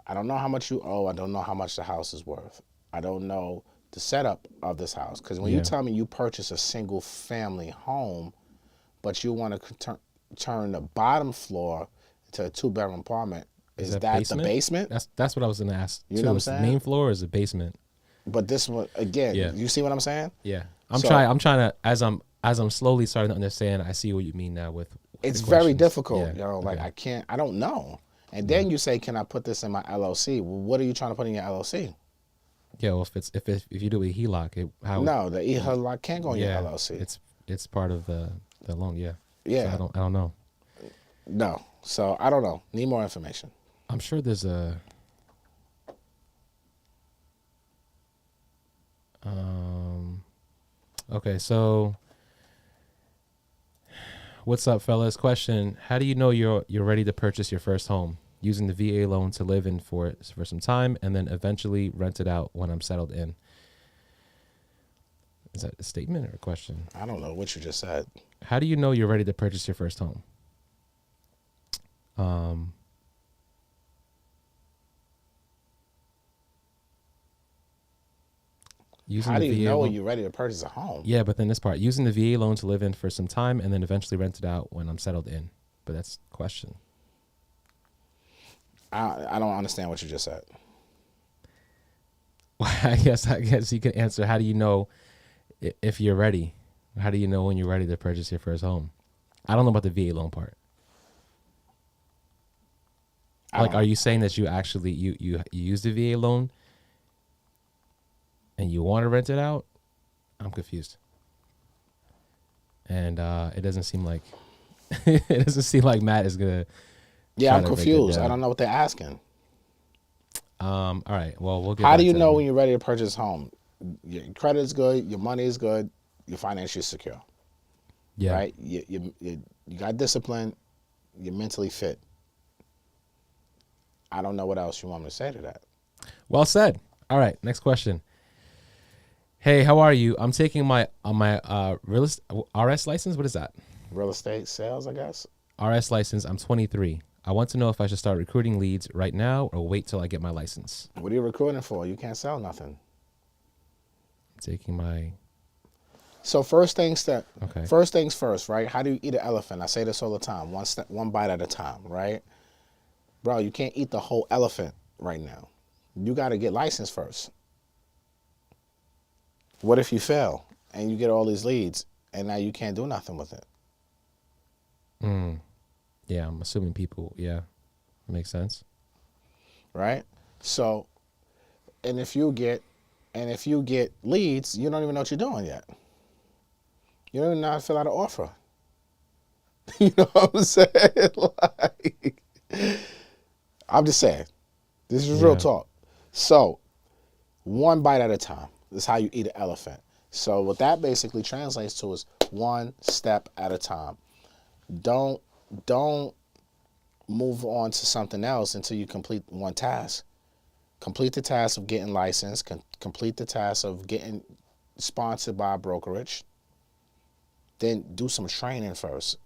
I don't know how much you owe. I don't know how much the house is worth. I don't know the setup of this house. Because when you tell me you purchase a single family home, but you want to turn the bottom floor to a 2-bedroom apartment, is that basement? The basement? That's what I was going to ask. You know what I'm saying? The main floor is the basement. But this one, again, you see what I'm saying? Yeah. I'm trying to, as I'm slowly starting to understand, I see what you mean now with it's very difficult, like I don't know. And then you say, can I put this in my LLC? Well, what are you trying to put in your LLC? Yeah, well, if you do a HELOC, no, the HELOC can't go in your LLC. It's part of the loan, yeah. Yeah. So I don't know. No. So I don't know. Need more information. I'm sure there's a okay, so what's up, fellas? Question: how do you know you're ready to purchase your first home? Using the VA loan to live in for some time and then eventually rent it out when I'm settled in. Is that a statement or a question? I don't know what you just said. How do you know you're ready to purchase your first home? How do you know you're ready to purchase a home? Yeah, but then this part, using the VA loan to live in for some time and then eventually rent it out when I'm settled in. But that's the question. I don't understand what you just said. Well, I guess you can answer. How do you know if you're ready? How do you know when you're ready to purchase your first home? I don't know about the VA loan part. Like, are you saying that you actually you use the VA loan and you want to rent it out? I'm confused. And it doesn't seem like Matt is gonna. Yeah, I'm confused. I don't know what they're asking. All right. Well, we'll get. How do you know when you're ready to purchase a home? Your credit is good. Your money is good. You're financially secure. Yeah. Right. You got discipline. You're mentally fit. I don't know what else you want me to say to that. Well said. All right. Next question. Hey, how are you? I'm taking my RS license. What is that? Real estate sales, I guess. RS license. I'm 23. I want to know if I should start recruiting leads right now or wait till I get my license. What are you recruiting for? You can't sell nothing. Taking my. So first things first, right? How do you eat an elephant? I say this all the time. One bite at a time, right? Bro, you can't eat the whole elephant right now. You got to get licensed first. What if you fail and you get all these leads and now you can't do nothing with it? Yeah, I'm assuming people, makes sense. Right? So, and if you get leads, you don't even know what you're doing yet. You don't even know how to fill out an offer. You know what I'm saying? Like, I'm just saying. This is real talk. So, one bite at a time is how you eat an elephant. So what that basically translates to is one step at a time. Don't move on to something else until you complete one task. Complete the task of getting licensed. Complete the task of getting sponsored by a brokerage. Then do some training first,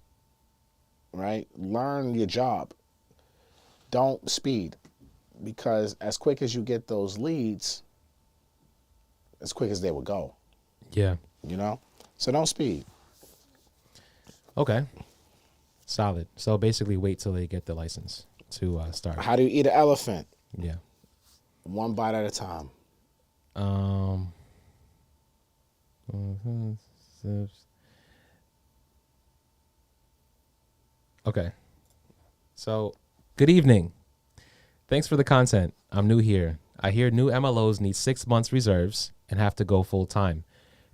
right? Learn your job. Don't speed, because as quick as you get those leads, as quick as they will go. Yeah. You know? So don't speed. Okay. Solid. So basically wait till they get the license to start. How do you eat an elephant? Yeah. One bite at a time. Okay. So, good evening. Thanks for the content. I'm new here. I hear new MLOs need 6 months reserves and have to go full time.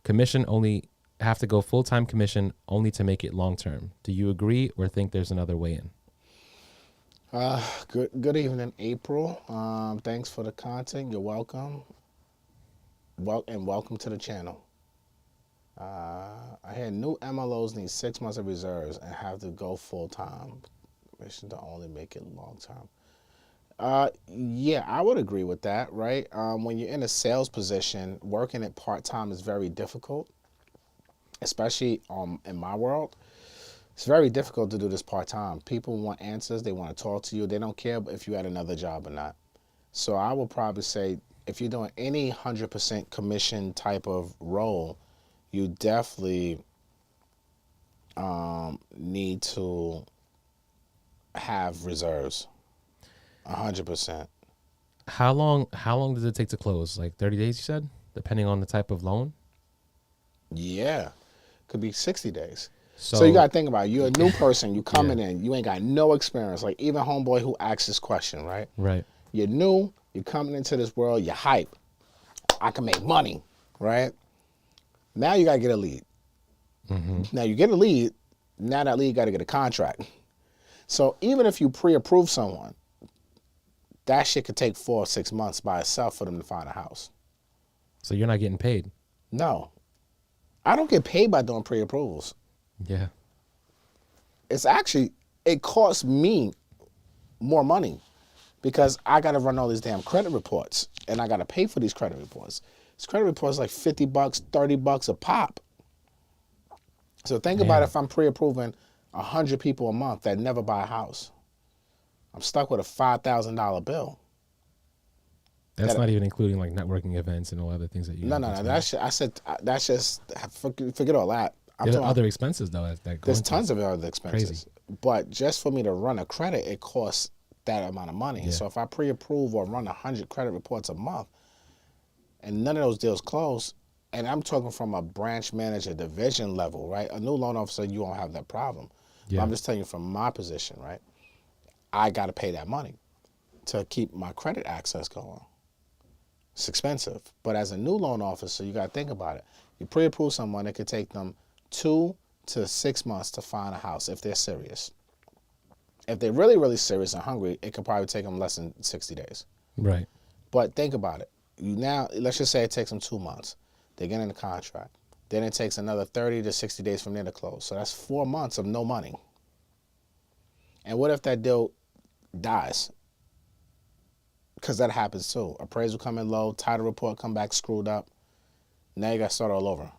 Commission only have to go full time commission only to make it long term. Do you agree or think there's another way in? Good evening, April. Thanks for the content. You're welcome. And welcome to the channel. I hear new MLOs need 6 months of reserves and have to go full time. Mission to only make it long term. Yeah, I would agree with that, right? When you're in a sales position, working it part time is very difficult, especially in my world. It's very difficult to do this part time. People want answers. They want to talk to you. They don't care if you had another job or not. So I would probably say if you're doing any 100% commission type of role, you definitely need to have reserves. 100%. How long does it take to close? Like 30 days you said, depending on the type of loan? Yeah. Could be 60 days. So you got to think about it. You're a new person. You coming in. You ain't got no experience. Like even homeboy who asked this question, right? Right. You're new. You're coming into this world. You're hype. I can make money, right? Now you got to get a lead. Mm-hmm. Now you get a lead. Now that lead got to get a contract. So even if you pre-approve someone, that shit could take 4 or 6 months by itself for them to find a house. So you're not getting paid? No. I don't get paid by doing pre-approvals. Yeah. It's actually, it costs me more money because I got to run all these damn credit reports and I got to pay for these credit reports. These credit reports like $50, $30 a pop. So think about if I'm pre-approving 100 people a month that never buy a house. I'm stuck with a $5,000 bill. That's not even including like networking events and all other things that you. No. That's just forget all that. There's other expenses though. There's tons of other expenses. Crazy. But just for me to run a credit, it costs that amount of money. Yeah. So if I pre-approve or run 100 credit reports a month, and none of those deals close, and I'm talking from a branch manager division level, right? A new loan officer, you won't have that problem. Yeah. But I'm just telling you from my position, right? I got to pay that money to keep my credit access going. It's expensive. But as a new loan officer, you got to think about it. You pre-approve someone, it could take them 2 to 6 months to find a house if they're serious. If they're really, really serious and hungry, it could probably take them less than 60 days. Right. But think about it. Let's just say it takes them 2 months. They get in the contract. Then it takes another 30 to 60 days from there to close. So that's 4 months of no money. And what if that deal dies? Because that happens too. Appraisal come in low, title report come back screwed up. Now you got to start all over.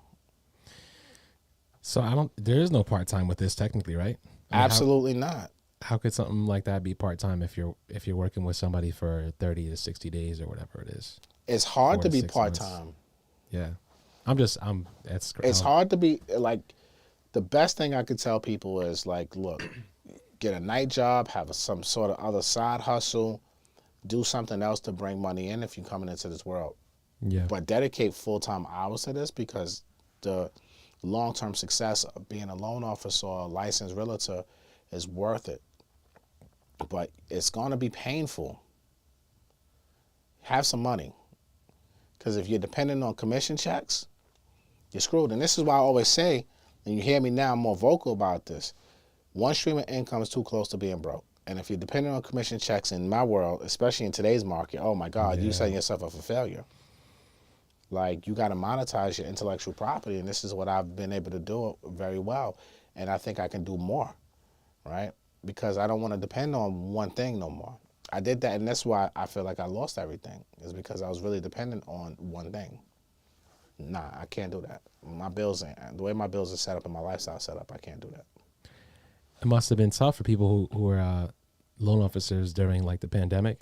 So there is no part-time with this technically, right? Absolutely not. How could something like that be part-time if you're working with somebody for 30 to 60 days or whatever it is? It's hard to be part-time. Yeah. That's great. It's hard to be, like, the best thing I could tell people is, like, look, get a night job, have some sort of other side hustle, do something else to bring money in if you're coming into this world. Yeah. But dedicate full-time hours to this because the long-term success of being a loan officer or a licensed realtor is worth it. But it's going to be painful. Have some money. Because if you're dependent on commission checks, you're screwed. And this is why I always say, and you hear me now, I'm more vocal about this, one stream of income is too close to being broke. And if you're dependent on commission checks in my world, especially in today's market, oh my God, you're setting yourself up for failure. Like, you got to monetize your intellectual property, and this is what I've been able to do very well. And I think I can do more, right? Because I don't want to depend on one thing no more. I did that, and that's why I feel like I lost everything, is because I was really dependent on one thing. Nah, I can't do that. The way my bills are set up and my lifestyle set up, I can't do that. It must have been tough for people who were loan officers during, like, the pandemic,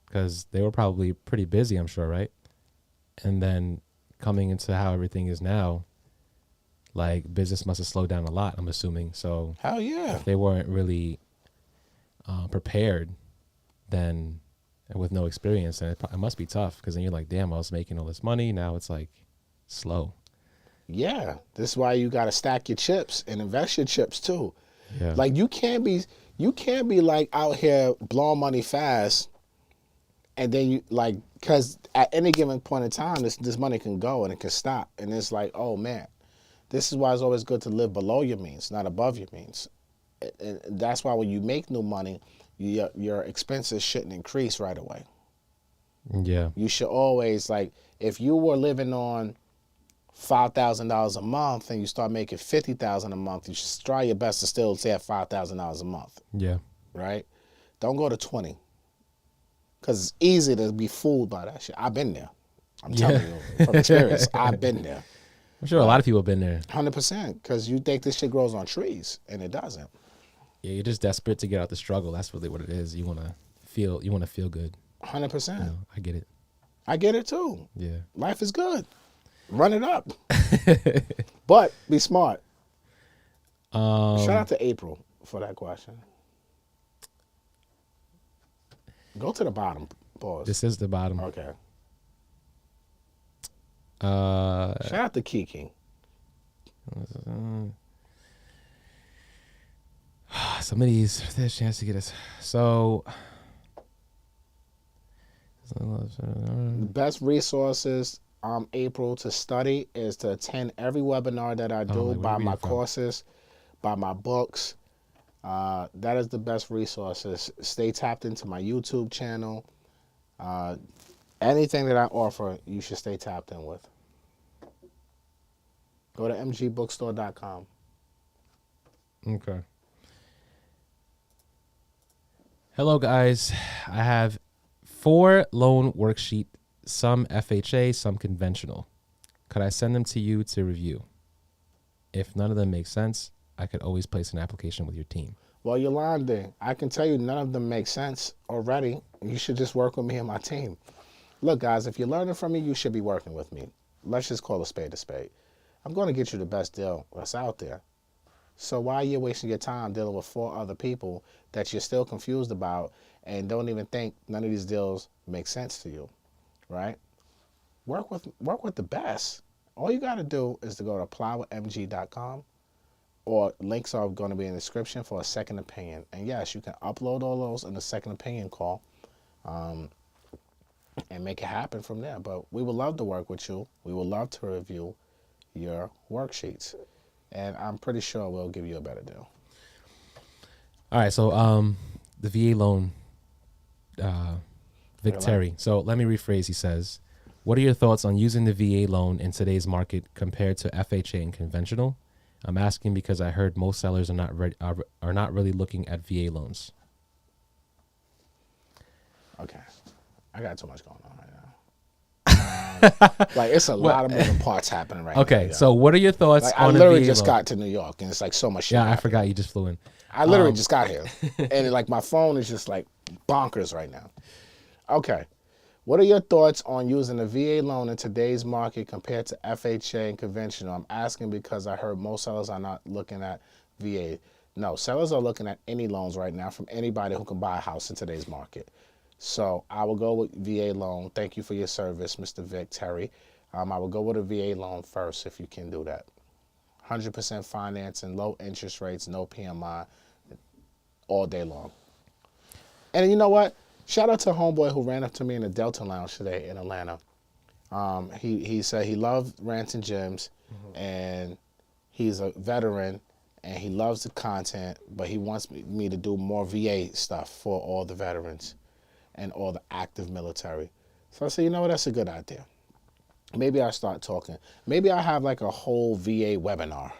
because they were probably pretty busy, I'm sure, right? And then coming into how everything is now, like, business must have slowed down a lot, I'm assuming. So hell yeah, if they weren't really prepared, then with no experience, then it must be tough, because then you're like, damn, I was making all this money. Now it's like slow. Yeah, this is why you got to stack your chips and invest your chips too. Yeah. Like you can't be like out here blowing money fast, and then you like because at any given point in time, this money can go and it can stop, and it's like, oh man, this is why it's always good to live below your means, not above your means, and that's why when you make new money, your expenses shouldn't increase right away. Yeah. You should always like if you were living on $5,000 a month and you start making $50,000 a month, you should try your best to still stay at $5,000 a month. Yeah. Right? Don't go to 20. Because it's easy to be fooled by that shit. I've been there. I'm telling you from experience. I've been there. I'm sure a lot of people have been there. 100%. Because you think this shit grows on trees and it doesn't. Yeah, you're just desperate to get out the struggle. That's really what it is. You want to feel good. 100%. You know, I get it. I get it too. Yeah. Life is good. Run it up. But be smart. Shout out to April for that question. Go to the bottom. Pause. This is the bottom. Okay. Shout Shout out to Kiki. Some of these, there's a chance to get us. So, The best resources, April, to study is to attend every webinar that I do, like, buy my from? courses, buy my books. That is the best resources. Stay tapped into my YouTube channel. Anything that I offer, you should stay tapped in with. Go to mgbookstore.com. Okay. Hello, guys. I have 4 loan worksheet, some FHA, some conventional. Could I send them to you to review? If none of them make sense, I could always place an application with your team. Well, Yolanda, I can tell you none of them make sense already. You should just work with me and my team. Look, guys, if you're learning from me, you should be working with me. Let's just call a spade a spade. I'm going to get you the best deal that's out there. So why are you wasting your time dealing with 4 other people that you're still confused about and don't even think none of these deals make sense to you, right? Work with the best. All you got to do is to go to applywithmg.com, or links are going to be in the description for a second opinion. And yes, you can upload all those in the second opinion call and make it happen from there. But we would love to work with you. We would love to review your worksheets. And I'm pretty sure we'll give you a better deal. All right, so the VA loan, Vic Terry. So let me rephrase. He says, what are your thoughts on using the VA loan in today's market compared to FHA and conventional? I'm asking because I heard most sellers are not really looking at VA loans. Okay. I got too much going on right now. Like, it's a lot of moving parts happening right now. Okay, so what are your thoughts like, on I literally a VA just loan? got to New York, and it's like so much shit. Yeah, I happening. forgot you just flew in. I literally just got here. And like my phone is just like bonkers right now. Okay. What are your thoughts on using a VA loan in today's market compared to FHA and conventional? I'm asking because I heard most sellers are not looking at VA. No, sellers are looking at any loans right now from anybody who can buy a house in today's market. So I will go with VA loan. Thank you for your service, Mr. Vic Terry. I will go with a VA loan first if you can do that. 100% financing, low interest rates, no PMI, all day long. And you know what? Shout out to a homeboy who ran up to me in the Delta Lounge today in Atlanta. He said he loved Rants and Gems, and he's a veteran, and he loves the content, but he wants me to do more VA stuff for all the veterans and all the active military. So I said, you know what? That's a good idea. Maybe I'll start talking. Maybe I'll have like a whole VA webinar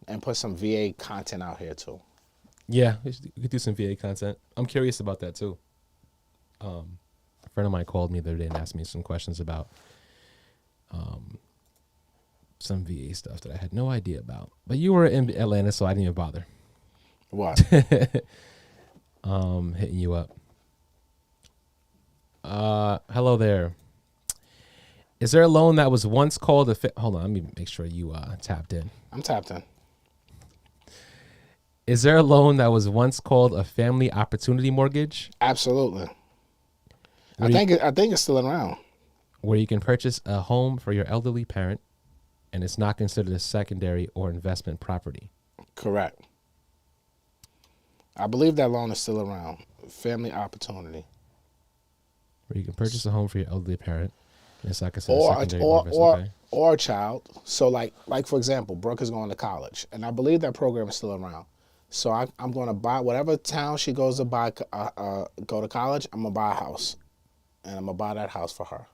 and put some VA content out here too. Yeah, we could do some VA content. I'm curious about that too. A friend of mine called me the other day and asked me some questions about some VA stuff that I had no idea about. But you were in Atlanta, so I didn't even bother. What? Hitting you up. Hello there. Is there a loan that was once called hold on, let me make sure you tapped in. I'm tapped in. Is there a loan that was once called a family opportunity mortgage? Absolutely. I think it's still around. where you can purchase a home for your elderly parent, and it's not considered a secondary or investment property. Correct. I believe that loan is still around. Family opportunity. Where you can purchase a home for your elderly parent, and it's not considered a secondary or investment. Okay. Or a child. So like for example, Brooke is going to college, and I believe that program is still around. So I'm going to buy whatever town she goes to buy, go to college. I'm gonna buy a house, and I'm gonna buy that house for her,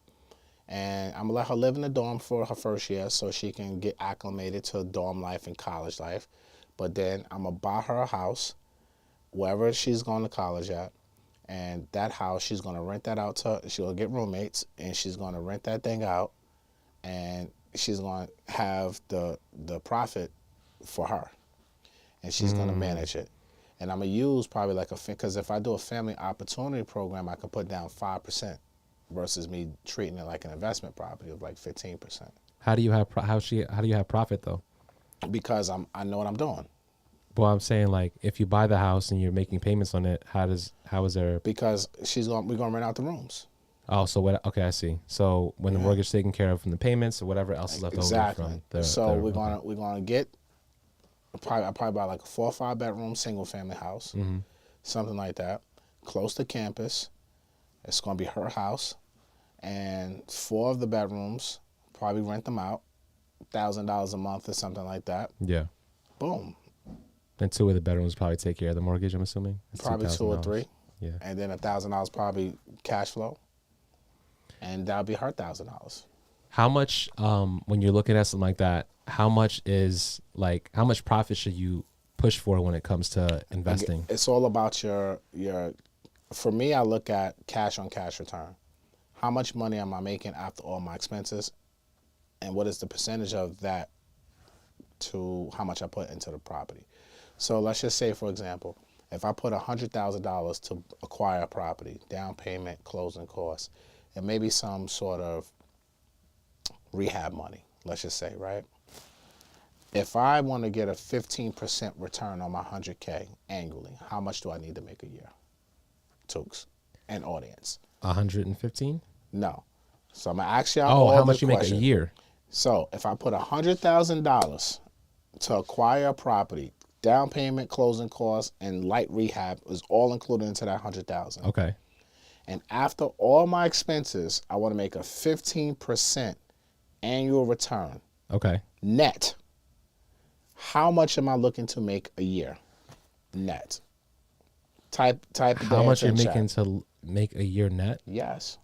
and I'm gonna let her live in the dorm for her first year so she can get acclimated to dorm life and college life. But then I'm gonna buy her a house wherever she's going to college at, and that house she's gonna rent that out to. She'll get roommates, and she's gonna rent that thing out, and she's gonna have the profit for her. And she's going to manage it. And I'm going to use probably like because if I do a family opportunity program, I can put down 5% versus me treating it like an investment property of like 15%. How do you have profit though? Because I know what I'm doing. Well, I'm saying like if you buy the house and you're making payments on it, how is there? Because we're going to rent out the rooms. Oh, so what? Okay, I see. So when the mortgage is taken care of from the payments or whatever else is left over from the. So we're gonna get. I probably buy like a 4 or 5 bedroom single family house, something like that, close to campus. It's gonna be her house, and 4 of the bedrooms probably rent them out, $1,000 a month or something like that. Yeah. Boom. Then 2 of the bedrooms probably take care of the mortgage. I'm assuming. It's probably 2 or 3. Yeah. And then $1,000 probably cash flow, and that'll be her $1,000. How much? When you're looking at something like that, how much profit should you push for when it comes to investing? It's all about your. For me, I look at cash on cash return. How much money am I making after all my expenses, and what is the percentage of that to how much I put into the property? So let's just say, for example, if I put $100,000 to acquire a property, down payment, closing costs, and maybe some sort of rehab money, let's just say, right? If I want to get a 15% return on my 100K annually, how much do I need to make a year? Tooks and audience. 115? No. So I'm going to ask you all how much you question. make a year? So if I put $100,000 to acquire a property, down payment, closing costs, and light rehab is all included into that $100,000. Okay. And after all my expenses, I want to make a 15% annual return. Okay. Net. How much am I looking to make a year? Net. Type. How much you're making to make a year net? Yes.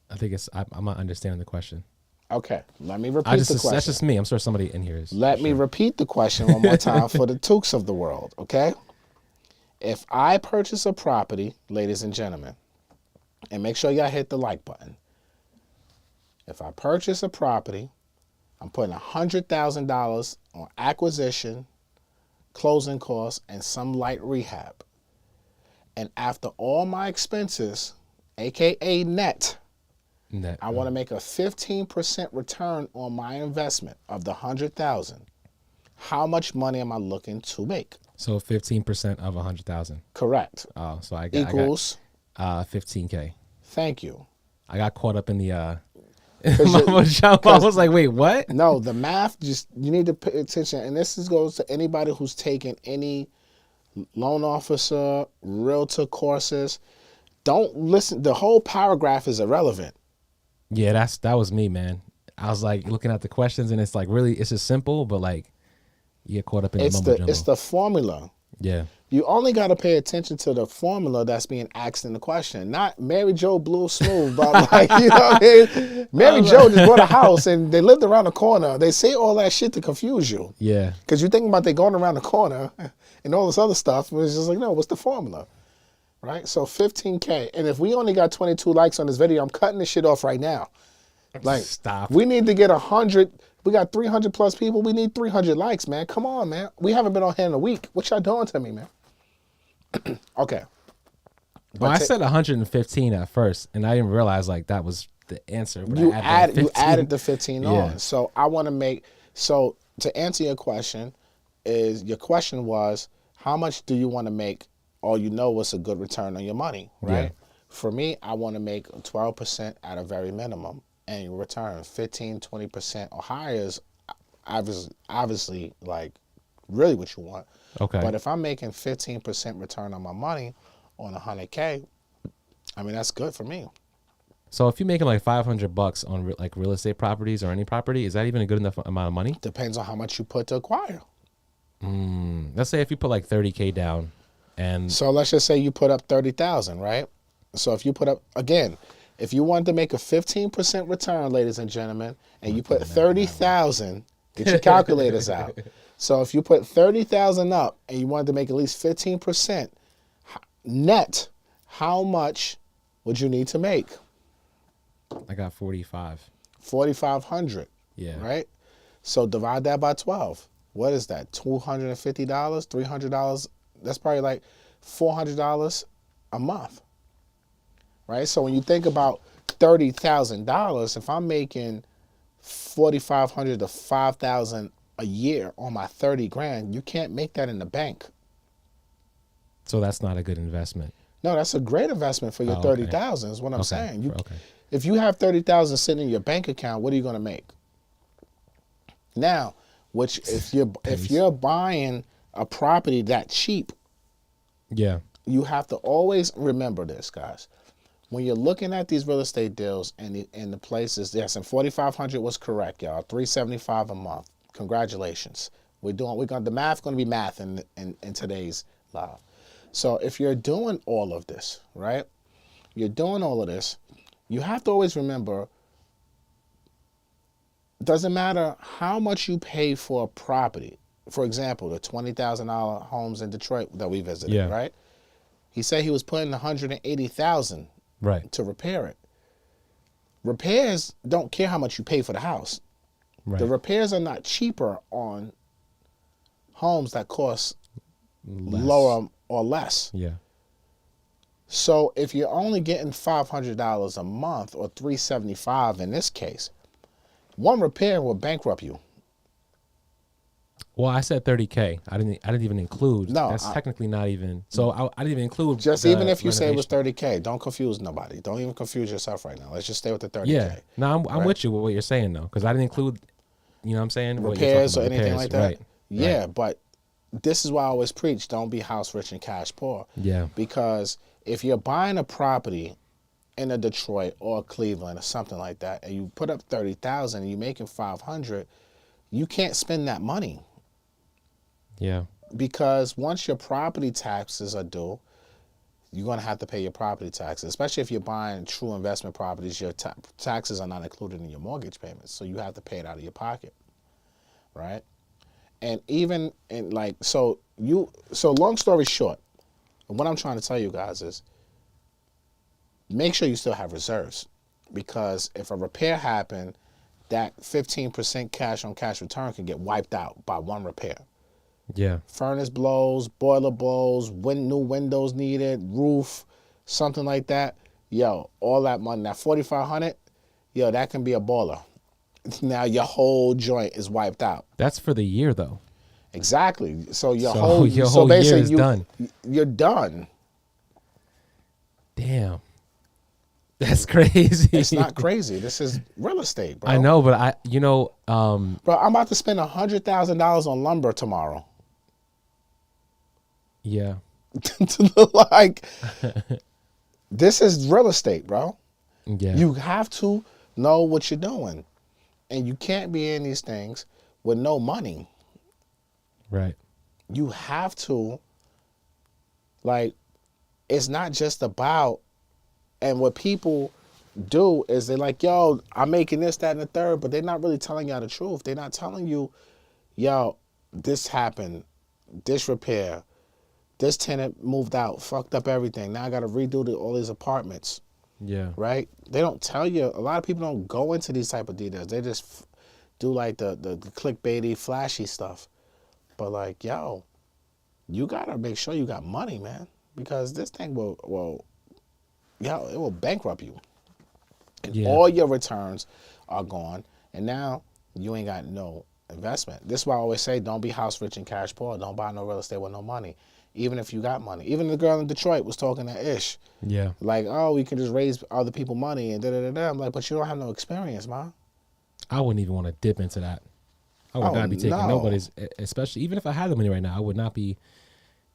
I think I'm not understanding the question. Okay, let me repeat the question. That's just me. I'm sure somebody in here is. Let me repeat the question one more time for the Tooks of the world, okay? If I purchase a property, ladies and gentlemen, and make sure y'all hit the like button. If I purchase a property, I'm putting $100,000 on acquisition, closing costs, and some light rehab. And after all my expenses, AKA net, I want to make a 15% return on my investment of the $100,000. How much money am I looking to make? So 15% of 100,000. Correct. Oh, so I equals 15K. Thank you. I got caught up in the I was like, wait, what? No, the math, you need to pay attention. And this goes to anybody who's taken any loan officer, realtor courses. Don't listen. The whole paragraph is irrelevant. Yeah, that was me, man. I was like looking at the questions, and it's like really, it's just simple, but like you get caught up in the mumbo jumbo. It's the formula. Yeah. You only got to pay attention to the formula that's being asked in the question, not Mary Jo Blue Smooth, but like, you know what I mean? Mary Jo just bought a house and they lived around the corner. They say all that shit to confuse you. Yeah. Because you think about they going around the corner and all this other stuff. And it's just like, no, what's the formula? Right? So 15K. And if we only got 22 likes on this video, I'm cutting this shit off right now. Like, stop. We need to get 100. We got 300 plus people. We need 300 likes, man. Come on, man. We haven't been on here in a week. What y'all doing to me, man? Okay. Well, I said 115 at first, and I didn't realize like that was the answer. But you added the 15 on. Yeah. So I want to to answer your question, your question was, how much do you want to make, or you know what's a good return on your money, right? Yeah. For me, I want to make 12% at a very minimum and return 15, 20% or higher is obviously like really what you want. Okay. But if I'm making 15% return on my money on 100K, I mean, that's good for me. So if you're making like $500 on like real estate properties or any property, is that even a good enough amount of money? Depends on how much you put to acquire. Let's say if you put like 30K down, and So let's just say you put up 30,000, right? So if you put up, again, if you wanted to make a 15% return, ladies and gentlemen, and you put 30,000, get your calculators out. So if you put 30,000 up and you wanted to make at least 15% net, how much would you need to make? I got 45. 4,500. Yeah. Right? So divide that by 12. What is that? $250, $300? That's probably like $400 a month. Right? So when you think about $30,000, if I'm making $4,500 to $5,000 a year on my 30 grand, you can't make that in the bank. So that's not a good investment. No, that's a great investment for your okay. 30,000 is what I'm Okay. saying. Okay. If you have 30,000 sitting in your bank account, what are you going to make? Now, which if you're buying a property that cheap, Yeah. you have to always remember this, guys. When you're looking at these real estate deals and the places, yes, and 4,500 was correct, y'all. $375 a month. Congratulations. The math going to be math in today's live. So if you're doing all of this, right? You're doing all of this. You have to always remember, it doesn't matter how much you pay for a property. For example, the $20,000 homes in Detroit that we visited, Yeah. right? He said he was putting $180,000 Right. to repair it. Repairs don't care how much you pay for the house. Right. The repairs are not cheaper on homes that cost lower or less. Yeah. So if you're only getting $500 a month or $375 in this case, one repair will bankrupt you. Well, I said 30K. I didn't even include. No, that's technically not even. So I didn't even include. Just the even if you say it was renovation. 30K, don't confuse nobody. Don't even confuse yourself right now. Let's just stay with the 30K. Yeah. No, I'm right? with you with what you're saying though, because I didn't include. You know what I'm saying? What you're Repairs or talking about, anything like that. Right. Yeah, Right. but this is why I always preach: don't be house rich and cash poor. Yeah. Because if you're buying a property in a Detroit or Cleveland or something like that, and you put up 30,000 and you're making 500, you can't spend that money. Yeah. Because once your property taxes are due, you're going to have to pay your property taxes, especially if you're buying true investment properties. Your taxes are not included in your mortgage payments, so you have to pay it out of your pocket, right? And even in like, so long story short, what I'm trying to tell you guys is make sure you still have reserves, because if a repair happened, that 15% cash on cash return can get wiped out by one repair. Yeah. Furnace blows, boiler blows, new windows needed, roof, something like that. Yo, all that money, that 4,500, yo, that can be a baller. Now your whole joint is wiped out. That's for the year though. Exactly. So your so whole basically year is done. You're done. Damn. That's crazy. It's not crazy. This is real estate, bro. I know, but Bro, I'm about to spend $100,000 on lumber tomorrow. Yeah. Like, this is real estate, bro. Yeah. You have to know what you're doing. And you can't be in these things with no money. Right. You have to, like, it's not just about, and what people do is they're like, yo, I'm making this, that, and the third, but they're not really telling y'all the truth. They're not telling you, yo, this happened, this repair, this tenant moved out, fucked up everything. Now I got to redo all these apartments. Yeah. Right? They don't tell you. A lot of people don't go into these type of details. They just do like the clickbaity, flashy stuff. But like, yo, you got to make sure you got money, man. Because this thing it will bankrupt you. And Yeah. all your returns are gone. And now you ain't got no Investment. This is why I always say, don't be house rich and cash poor. Don't buy no real estate with no money. Even if you got money. Even the girl in Detroit was talking to Ish. Yeah. Like, oh, we can just raise other people money and da-da-da-da. I'm like, but you don't have no experience, man. I wouldn't even want to dip into that. I would not be taking nobody's, especially, even if I had the money right now, I would not be,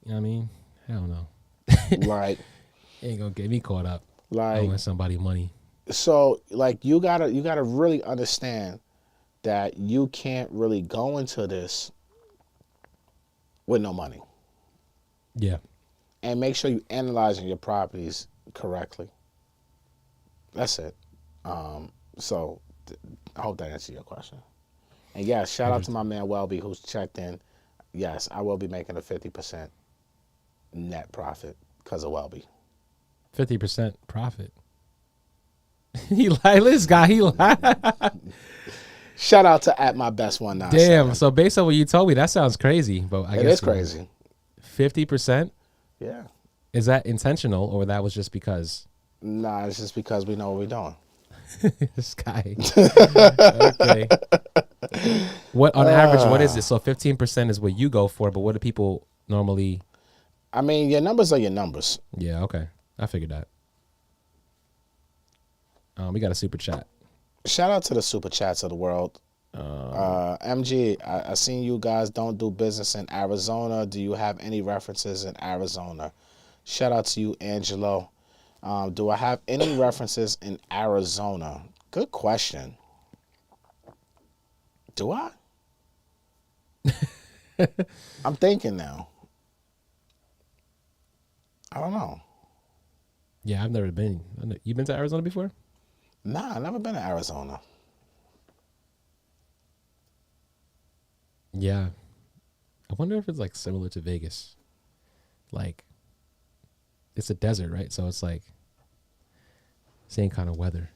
you know what I mean? Hell no. Like, ain't gonna get me caught up. Like, owing somebody money. So, like, you gotta really understand that you can't really go into this with no money. Yeah. And make sure you analyzing your properties correctly. That's it. So I hope that answers your question. And yes, shout out to my man Welby who's checked in. Yes, I will be making a 50% net profit because of Welby. 50% profit. He lied. This guy, he lied. Shout out to at my best 197. Damn. So based on what you told me, that sounds crazy. But I guess it is crazy. 50%. Yeah. Is that intentional or that was just because? Nah, it's just because we know what we're doing. This guy. Okay. What on average? What is it? So 15% is what you go for, but what do people normally? I mean, your numbers are your numbers. Yeah. Okay. I figured that. We got a super chat. Shout out to the super chats of the world. MG, I seen you guys don't do business in Arizona. Do you have any references in Arizona? Shout out to you, Angelo. Do I have any references in Arizona? Good question. Do I? I'm thinking now. I don't know. Yeah, I've never been. You been to Arizona before? Nah, I've never been to Arizona. Yeah. I wonder if it's like similar to Vegas. Like, it's a desert, right? So it's like same kind of weather.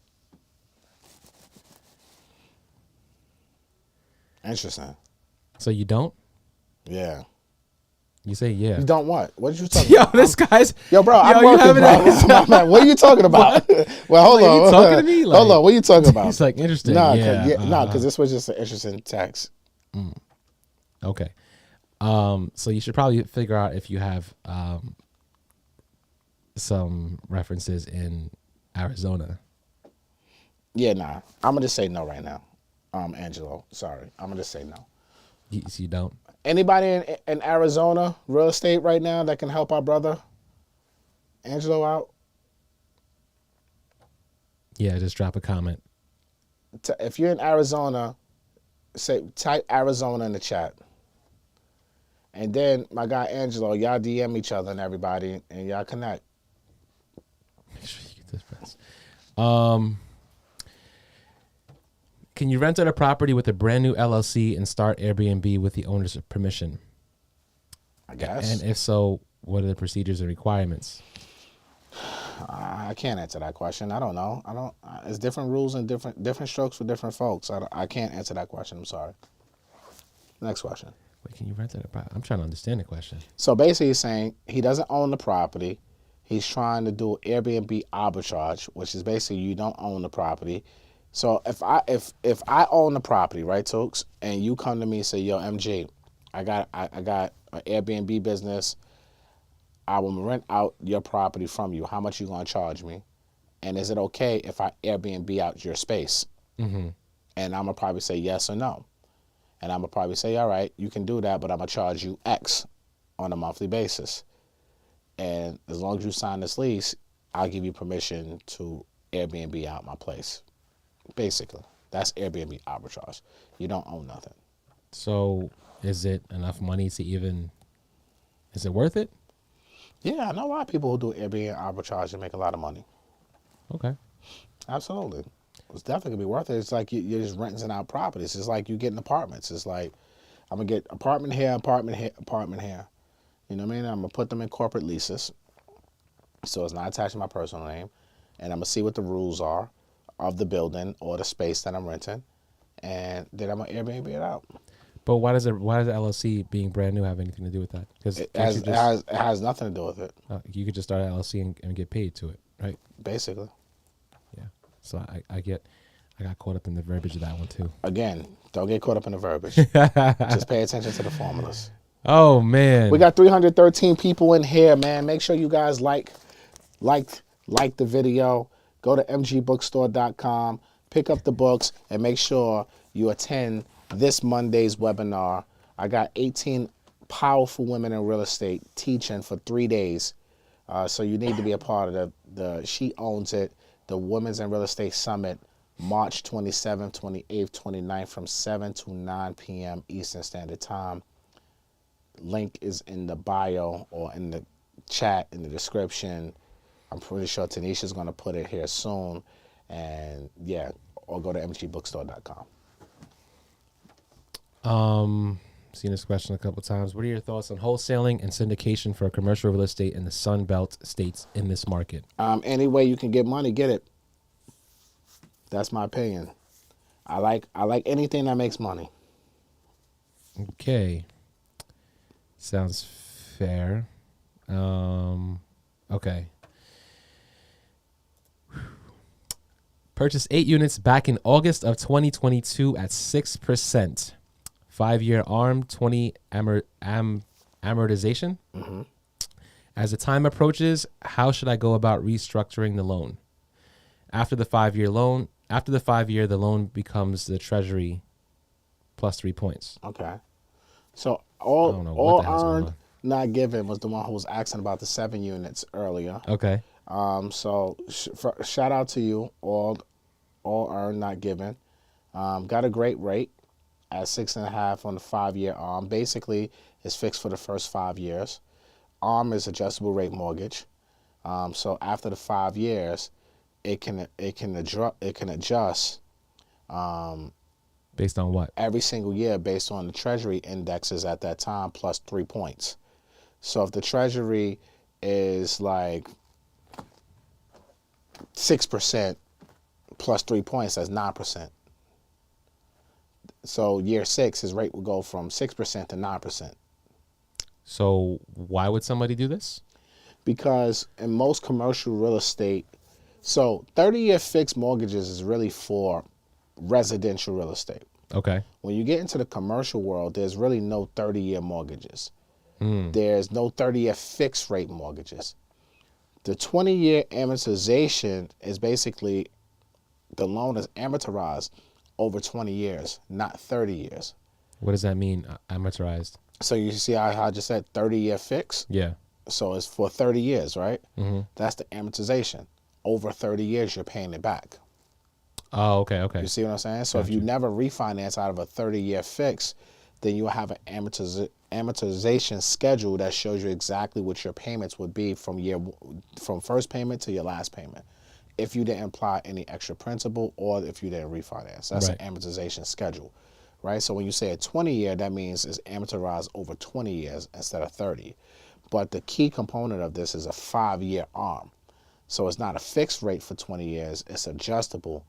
Interesting. So you don't? Yeah. You say yeah. You don't what? What are you talking Yo, about? this guy's... Yo, bro, I'm you working, having bro. My man, what are you talking about? Well, hold on. You talking to me? Like, hold on. What are you talking about? He's like, interesting. Nah, Yeah. because this was just an interesting text. Okay. So you should probably figure out if you have some references in Arizona. Yeah, nah. I'm going to just say no right now. Angelo, sorry. I'm going to just say no. You don't? Anybody in Arizona real estate right now that can help our brother Angelo out? Yeah, just drop a comment. If you're in Arizona, type Arizona in the chat. And then my guy Angelo, y'all DM each other and everybody, and y'all connect. Make sure you get this fast. Can you rent out a property with a brand new LLC and start Airbnb with the owner's permission? I guess. And if so, what are the procedures and requirements? I can't answer that question. I don't know. It's different rules and different strokes for different folks. I can't answer that question. I'm sorry. Next question. Wait, can you rent out a property? I'm trying to understand the question. So basically, he's saying he doesn't own the property. He's trying to do Airbnb arbitrage, which is basically you don't own the property. So if I own the property, right, Tokes, and you come to me and say, "Yo, MG, I got an Airbnb business. I will rent out your property from you. How much you gonna charge me? And is it okay if I Airbnb out your space?" Mm-hmm. And I'm gonna probably say yes or no. And I'm gonna probably say, "All right, you can do that, but I'm gonna charge you X on a monthly basis. And as long as you sign this lease, I'll give you permission to Airbnb out my place." Basically, that's Airbnb arbitrage. You don't own nothing. So is it enough money to even, is it worth it? Yeah, I know a lot of people who do Airbnb arbitrage and make a lot of money. Okay. Absolutely. It's definitely gonna be worth it. It's like you're just renting out properties. It's like you getting apartments. It's like, I'm gonna get apartment here, apartment here, apartment here. You know what I mean? I'm gonna put them in corporate leases, so it's not attached to my personal name, and I'm gonna see what the rules are of the building or the space that I'm renting, and then I'm gonna Airbnb it out. But why does the LLC being brand new have anything to do with that? Because It has nothing to do with it. You could just start an LLC and get paid to it, right? Basically. Yeah. So I get I got caught up in the verbiage of that one too. Again, don't get caught up in the verbiage. Just pay attention to the formulas. Oh man. We got 313 people in here, man. Make sure you guys like the video. Go to mgbookstore.com, pick up the books, and make sure you attend this Monday's webinar. I got 18 powerful women in real estate teaching for 3 days. So you need to be a part of the She Owns It, the Women's in Real Estate Summit, March 27th, 28th, 29th from 7 to 9 p.m. Eastern Standard Time. Link is in the bio or in the chat, in the description. I'm pretty sure Tanisha's going to put it here soon. And yeah, or go to mgbookstore.com. Seen this question a couple times. What are your thoughts on wholesaling and syndication for commercial real estate in the Sun Belt states in this market? Any way you can get money, get it. That's my opinion. I like anything that makes money. Okay. Sounds fair. Okay. Purchased 8 units back in August of 2022 at 6%. 5-year ARM, 20 amortization. Mm-hmm. As the time approaches, how should I go about restructuring the loan? After the 5-year, the loan becomes the treasury plus 3 points. Okay. So all earned, not given was the one who was asking about the 7 units earlier. Okay. So shout out to you, all earned, not given. Got a great rate at 6.5 on the 5-year ARM. Basically, it's fixed for the first 5 years. ARM is adjustable rate mortgage. So after the 5 years, it can adjust. Based on what? Every single year based on the Treasury indexes at that time plus 3 points. So if the Treasury is like 6% plus 3 points, that's 9%. So year 6, his rate will go from 6% to 9%. So why would somebody do this? Because in most commercial real estate, so 30-year fixed mortgages is really for residential real estate. Okay. When you get into the commercial world, there's really no 30-year mortgages. There's no 30-year fixed rate mortgages. The 20-year amortization is basically the loan is amortized over 20 years, not 30 years. What does that mean, amortized? So you see how I just said 30-year fix? Yeah. So it's for 30 years, right? Mm-hmm. That's the amortization. Over 30 years, you're paying it back. Oh, okay. You see what I'm saying? So if you never refinance out of a 30-year fix, then you'll have an amortization schedule that shows you exactly what your payments would be from first payment to your last payment, if you didn't apply any extra principal or if you didn't refinance. That's right. An amortization schedule, right? So when you say a 20-year, that means it's amortized over 20 years instead of 30. But the key component of this is a 5-year ARM. So it's not a fixed rate for 20 years, it's adjustable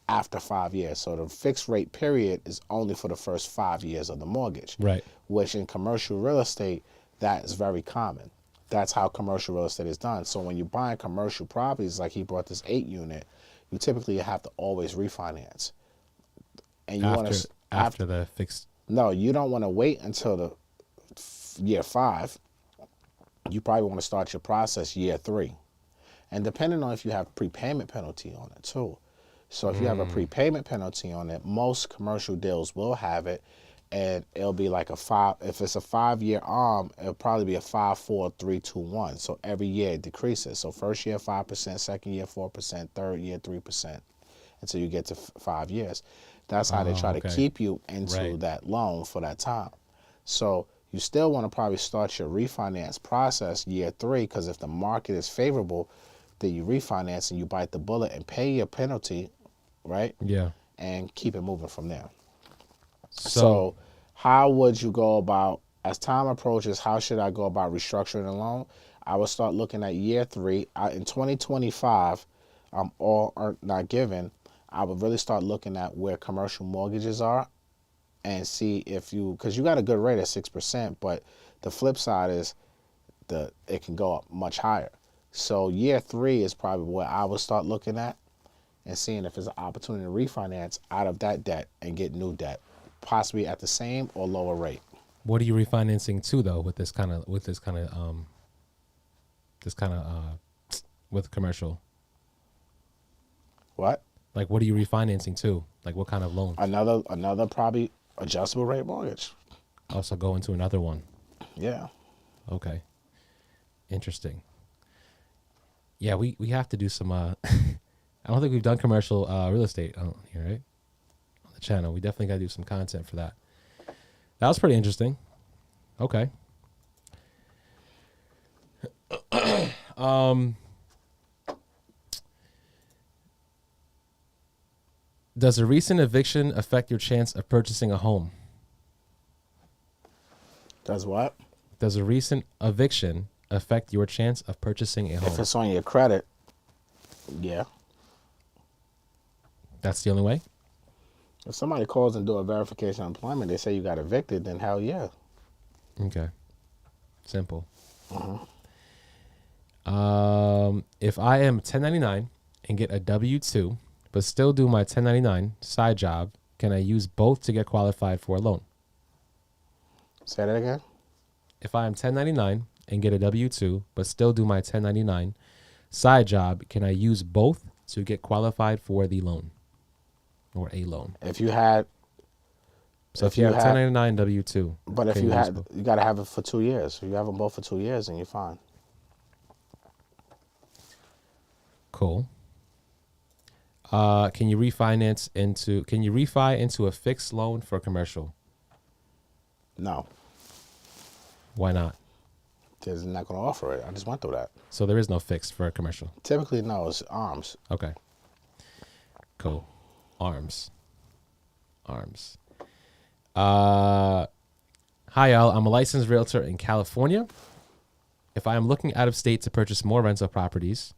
after 5 years. So the fixed rate period is only for the first 5 years of the mortgage. Right. Which in commercial real estate, that is very common. That's how commercial real estate is done. So when you're buying commercial properties, like he brought this 8 unit, you typically have to always refinance. And you want to after the fixed. No, you don't want to wait until the year 5. You probably want to start your process year 3. And depending on if you have prepayment penalty on it too. So if you have a prepayment penalty on it, most commercial deals will have it, and it'll be like if it's a 5-year ARM, it'll probably be a 5, 4, 3, 2, 1. So every year it decreases. So first year 5%, second year 4%, third year 3%, until you get to 5 years. That's how they try to keep you into that loan for that time. So you still want to probably start your refinance process year 3, because if the market is favorable, then you refinance and you bite the bullet and pay your penalty, right? Yeah. And keep it moving from there. So how would you go about, as time approaches, how should I go about restructuring a loan? I would start looking at year 3. In 2025, all are not given, I would really start looking at where commercial mortgages are and see if because you got a good rate at 6%, but the flip side is it can go up much higher. So year 3 is probably what I would start looking at and seeing if there's an opportunity to refinance out of that debt and get new debt, possibly at the same or lower rate. What are you refinancing to though with with commercial? What? Like, what are you refinancing to? Like, what kind of loan? Another probably adjustable rate mortgage. Also go into another one. Yeah. Okay. Interesting. Yeah, we have to do some I don't think we've done commercial real estate on here, right? On the channel. We definitely gotta do some content for that. That was pretty interesting. Okay. Does a recent eviction affect your chance of purchasing a home? Does what? Does a recent eviction affect your chance of purchasing a home? If it's on your credit, yeah. That's the only way? If somebody calls and do a verification of employment, they say you got evicted, then hell yeah. Okay. Simple. If I am 1099 and get a W-2, but still do my 1099 side job, can I use both to get qualified for a loan? Say that again? If I am 1099 and get a W-2, but still do my 1099 side job, can I use both to get qualified for the loan or a loan? If you had... So if you have 1099 W-2. But if you had, you got to have it for 2 years. If you have them both for 2 years, then you're fine. Cool. Can you refi into a fixed loan for commercial? No. Why not? Because they're not going to offer it. I just went through that. So there is no fixed for a commercial. Typically, no. It's ARMs. Okay. Cool. Arms. Hi, y'all. I'm a licensed realtor in California. If I am looking out of state to purchase more rental properties,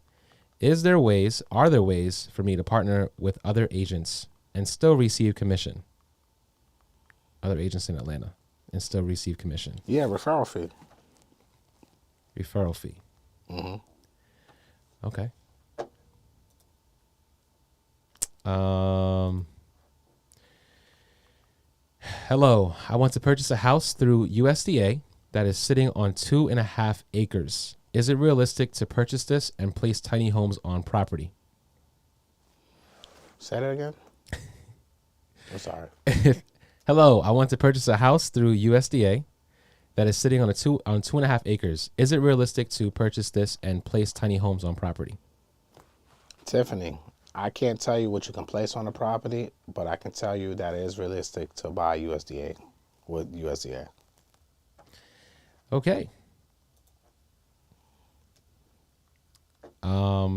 are there ways for me to partner with other agents and still receive commission? Other agents in Atlanta and still receive commission. Yeah, referral fee. Referral fee. Mm-hmm. Okay. Hello. I want to purchase a house through USDA that is sitting on 2.5 acres. Is it realistic to purchase this and place tiny homes on property? Say that again? I'm sorry. Hello. I want to purchase a house through USDA that is sitting on 2.5 acres. Is it realistic to purchase this and place tiny homes on property? Tiffany, I can't tell you what you can place on the property, but I can tell you that it is realistic to buy USDA with USDA. Okay.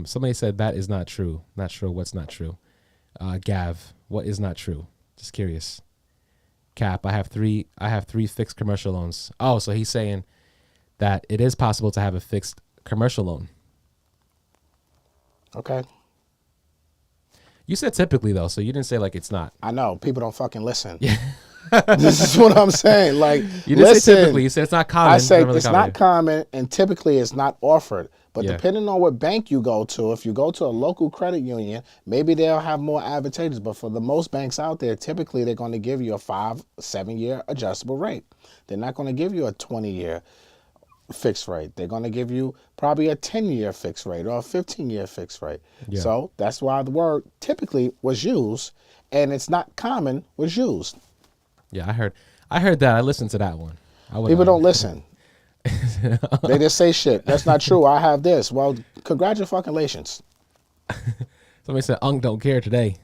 Somebody said that is not true. Not sure what's not true. Gav, what is not true? Just curious. Cap, I have three fixed commercial loans. Oh, so he's saying that it is possible to have a fixed commercial loan. Okay. You said typically though, so you didn't say like it's not. I know. People don't fucking listen. Yeah. This is what I'm saying. Like, you didn't say typically. You said it's not common. I say it's not common, and typically it's not offered. But depending on what bank you go to, if you go to a local credit union, maybe they'll have more advantages. But for the most banks out there, typically they're going to give you a 5-7 year adjustable rate. They're not going to give you a 20-year fixed rate. They're going to give you probably a 10-year fixed rate or a 15-year fixed rate. Yeah. So that's why the word typically was used, and it's not common was used. Yeah, I heard that. I listened to that one. People don't listen. They just say shit. That's not true. I have this. Well, congratulations. Somebody said Unc don't care today.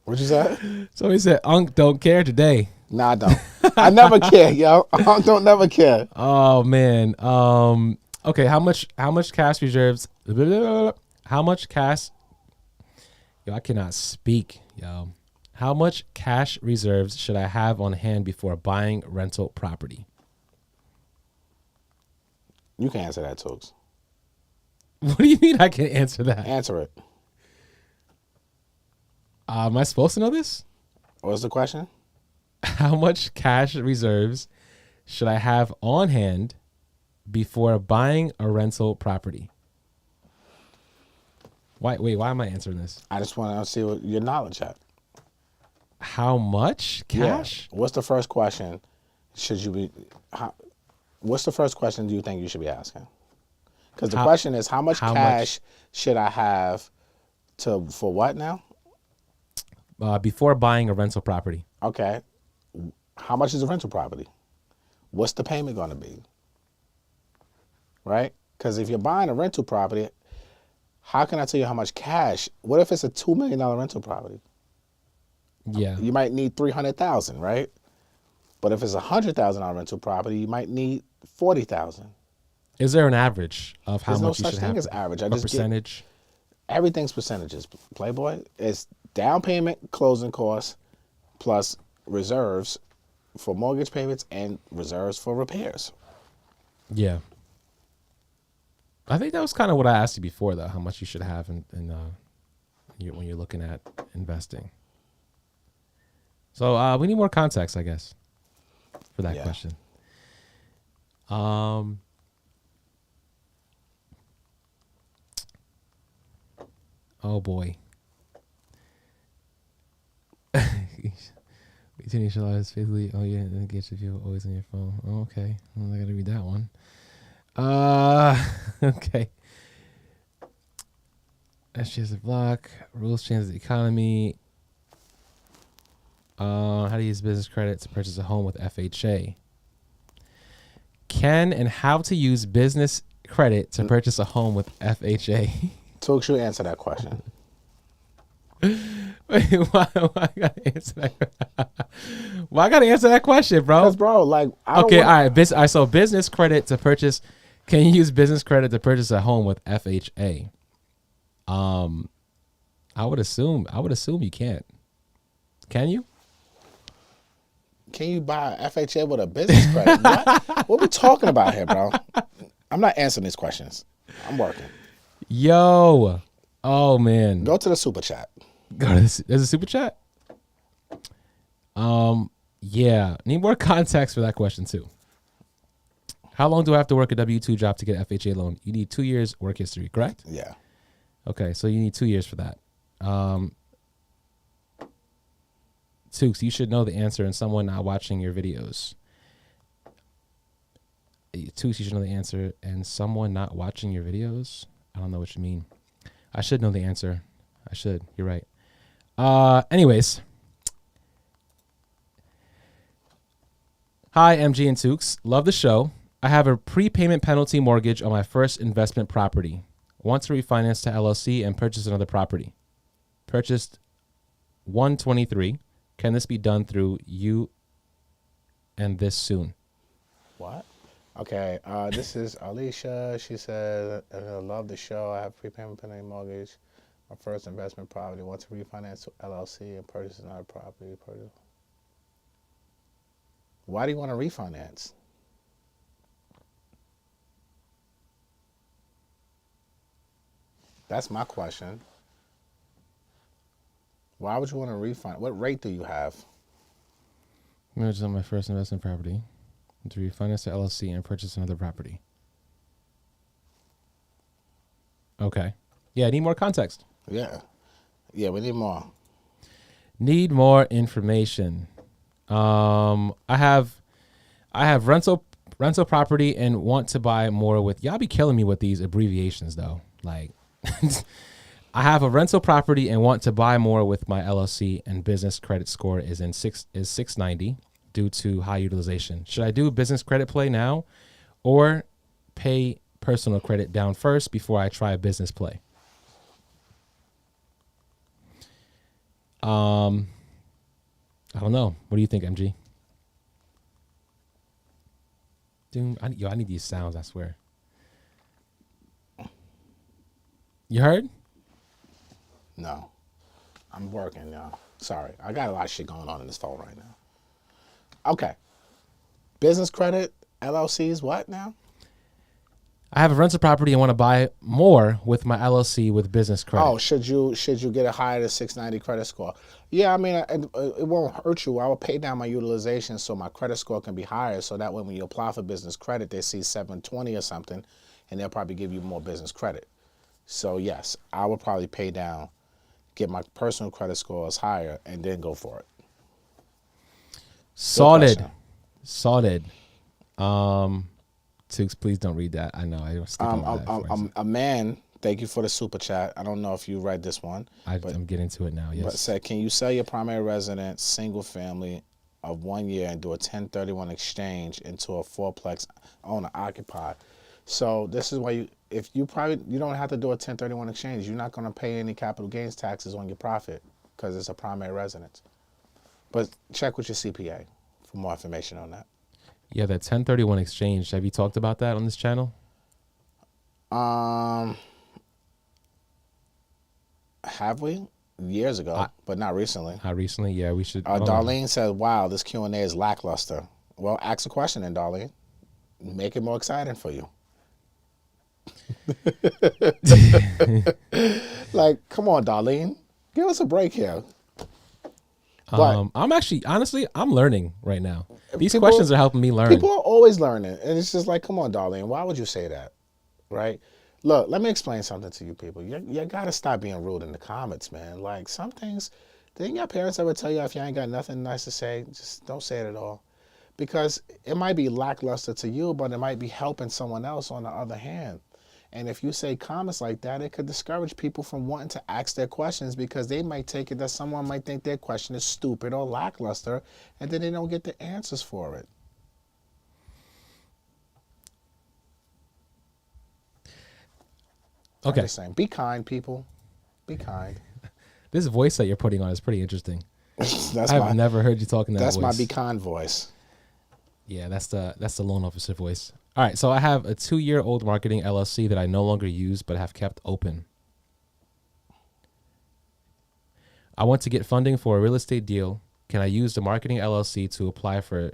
What'd you say? Somebody said Unc don't care today. Nah, I don't. I never care, yo. Unc don't never care. Oh man. Okay, how much cash reserves? How much cash? Yo, I cannot speak, yo. How much cash reserves should I have on hand before buying rental property? You can answer that, Tooks. What do you mean I can answer that? Answer it. Am I supposed to know this? What's the question? How much cash reserves should I have on hand before buying a rental property? Why am I answering this? I just want to see what your knowledge at. How much cash? Yeah. What's the first question? What's the first question do you think you should be asking? Because the question is, how much cash should I have for what now? Before buying a rental property. Okay. How much is a rental property? What's the payment going to be? Right? Because if you're buying a rental property, how can I tell you how much cash? What if it's a $2 million rental property? Yeah. You might need $300,000, right? But if it's a $100,000 rental property, you might need $40,000. Is there an average of how There's much no you such should thing have? as average. A percentage? Everything's percentages, Playboy. It's down payment, closing costs, plus reserves for mortgage payments and reserves for repairs. Yeah. I think that was kind of what I asked you before, though, how much you should have when you're looking at investing. So we need more context, I guess, for that question. Oh boy. Continue to lives faithfully. Oh yeah, and get your view always on your phone. Oh, okay. Well, I gotta read that one. Okay. SGS a block. Rules change the economy. How to use business credit to purchase a home with FHA. Can and how to use business credit to purchase a home with FHA. Tooks, you answer that question. Wait, why I gotta answer that? Why I gotta answer that question, bro? Because, bro, like, all right. So business credit to purchase. Can you use business credit to purchase a home with FHA? I would assume you can't. Can you? Can you buy FHA with a business credit? What we talking about here, bro? I'm not answering these questions. I'm working. Yo. Oh, man. Go to the super chat. There's a super chat? Yeah. Need more context for that question, too. How long do I have to work a W-2 job to get an FHA loan? You need 2 years work history, correct? Yeah. Okay, so you need 2 years for that. Tooks, you should know the answer and someone not watching your videos. Tooks, you should know the answer and someone not watching your videos? I don't know what you mean. I should know the answer. I should. You're right. Anyways. Hi, MG and Tooks. Love the show. I have a prepayment penalty mortgage on my first investment property. Want to refinance to LLC and purchase another property. Purchased 123. Can this be done through you and this soon? What? Okay, this is Alicia. She said, I love the show. I have prepayment penalty mortgage. My first investment property. Want to refinance to LLC and purchase another property. Why do you want to refinance? That's my question. Why would you want to refinance? What rate do you have? Mortgage on my first investment property. To refinance to LLC and purchase another property. Okay. Yeah, I need more context. Yeah. Yeah, we need more. Need more information. I have rental property and want to buy more with y'all be killing me with these abbreviations though. Like I have a rental property and want to buy more with my LLC and business credit score is 690 due to high utilization. Should I do a business credit play now or pay personal credit down first before I try a business play? I don't know. What do you think, MG? Dude, I need these sounds, I swear. You heard? No. I'm working, y'all. Sorry. I got a lot of shit going on in this phone right now. Okay. Business credit, LLCs, what now? I have a rental property and want to buy more with my LLC with business credit. Oh, should you get a higher than 690 credit score? Yeah, I mean, it won't hurt you. I will pay down my utilization so my credit score can be higher so that when you apply for business credit, they see 720 or something, and they'll probably give you more business credit. So yes, I would probably pay down, get my personal credit scores higher, and then go for it. Solid. Tooks, please don't read that. I know I skip over that. A man, thank you for the super chat. I don't know if you read this one. I'm getting to it now. Yes. But said, can you sell your primary residence, single family, of 1 year and do a 1031 exchange into a fourplex owner occupied? So this is why you don't have to do a 1031 exchange. You're not going to pay any capital gains taxes on your profit because it's a primary residence. But check with your CPA for more information on that. Yeah, that 1031 exchange. Have you talked about that on this channel? Have we? Years ago, but not recently. Not recently? Yeah, we should. Darlene said, wow, this Q&A is lackluster. Well, ask a question then, Darlene. Make it more exciting for you. Like, come on, Darlene. Give us a break here. I'm actually, honestly, I'm learning right now. These questions are helping me learn. People are always learning. And it's just like, come on, Darlene, why would you say that? Right? Look, let me explain something to you people. You got to stop being rude in the comments, man. Like, some things, didn't your parents ever tell you if you ain't got nothing nice to say, just don't say it at all? Because it might be lackluster to you, but it might be helping someone else on the other hand. And if you say comments like that, it could discourage people from wanting to ask their questions because they might take it that someone might think their question is stupid or lackluster, and then they don't get the answers for it. Okay. I'm just saying, be kind, people. Be kind. This voice that you're putting on is pretty interesting. I've never heard you talking that voice. That's my be kind voice. Yeah, that's the loan officer voice. All right, so I have a 2-year-old marketing LLC that I no longer use but have kept open. I want to get funding for a real estate deal. Can I use the marketing LLC to apply for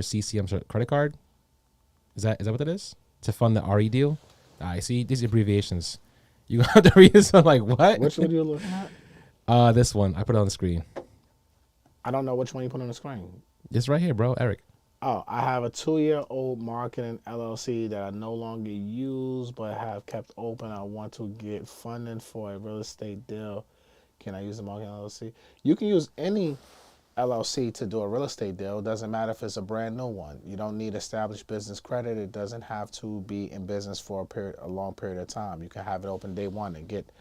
CCM credit card? Is that what that is? To fund the RE deal? I see these abbreviations. You have to read this. I'm like, what? Which one are you looking at? This one. I put it on the screen. I don't know which one you put on the screen. It's right here, bro. Eric. Oh, I have a 2-year-old marketing LLC that I no longer use but have kept open. I want to get funding for a real estate deal. Can I use the marketing LLC? You can use any LLC to do a real estate deal. It doesn't matter if it's a brand new one. You don't need established business credit. It doesn't have to be in business for a long period of time. You can have it open day one and get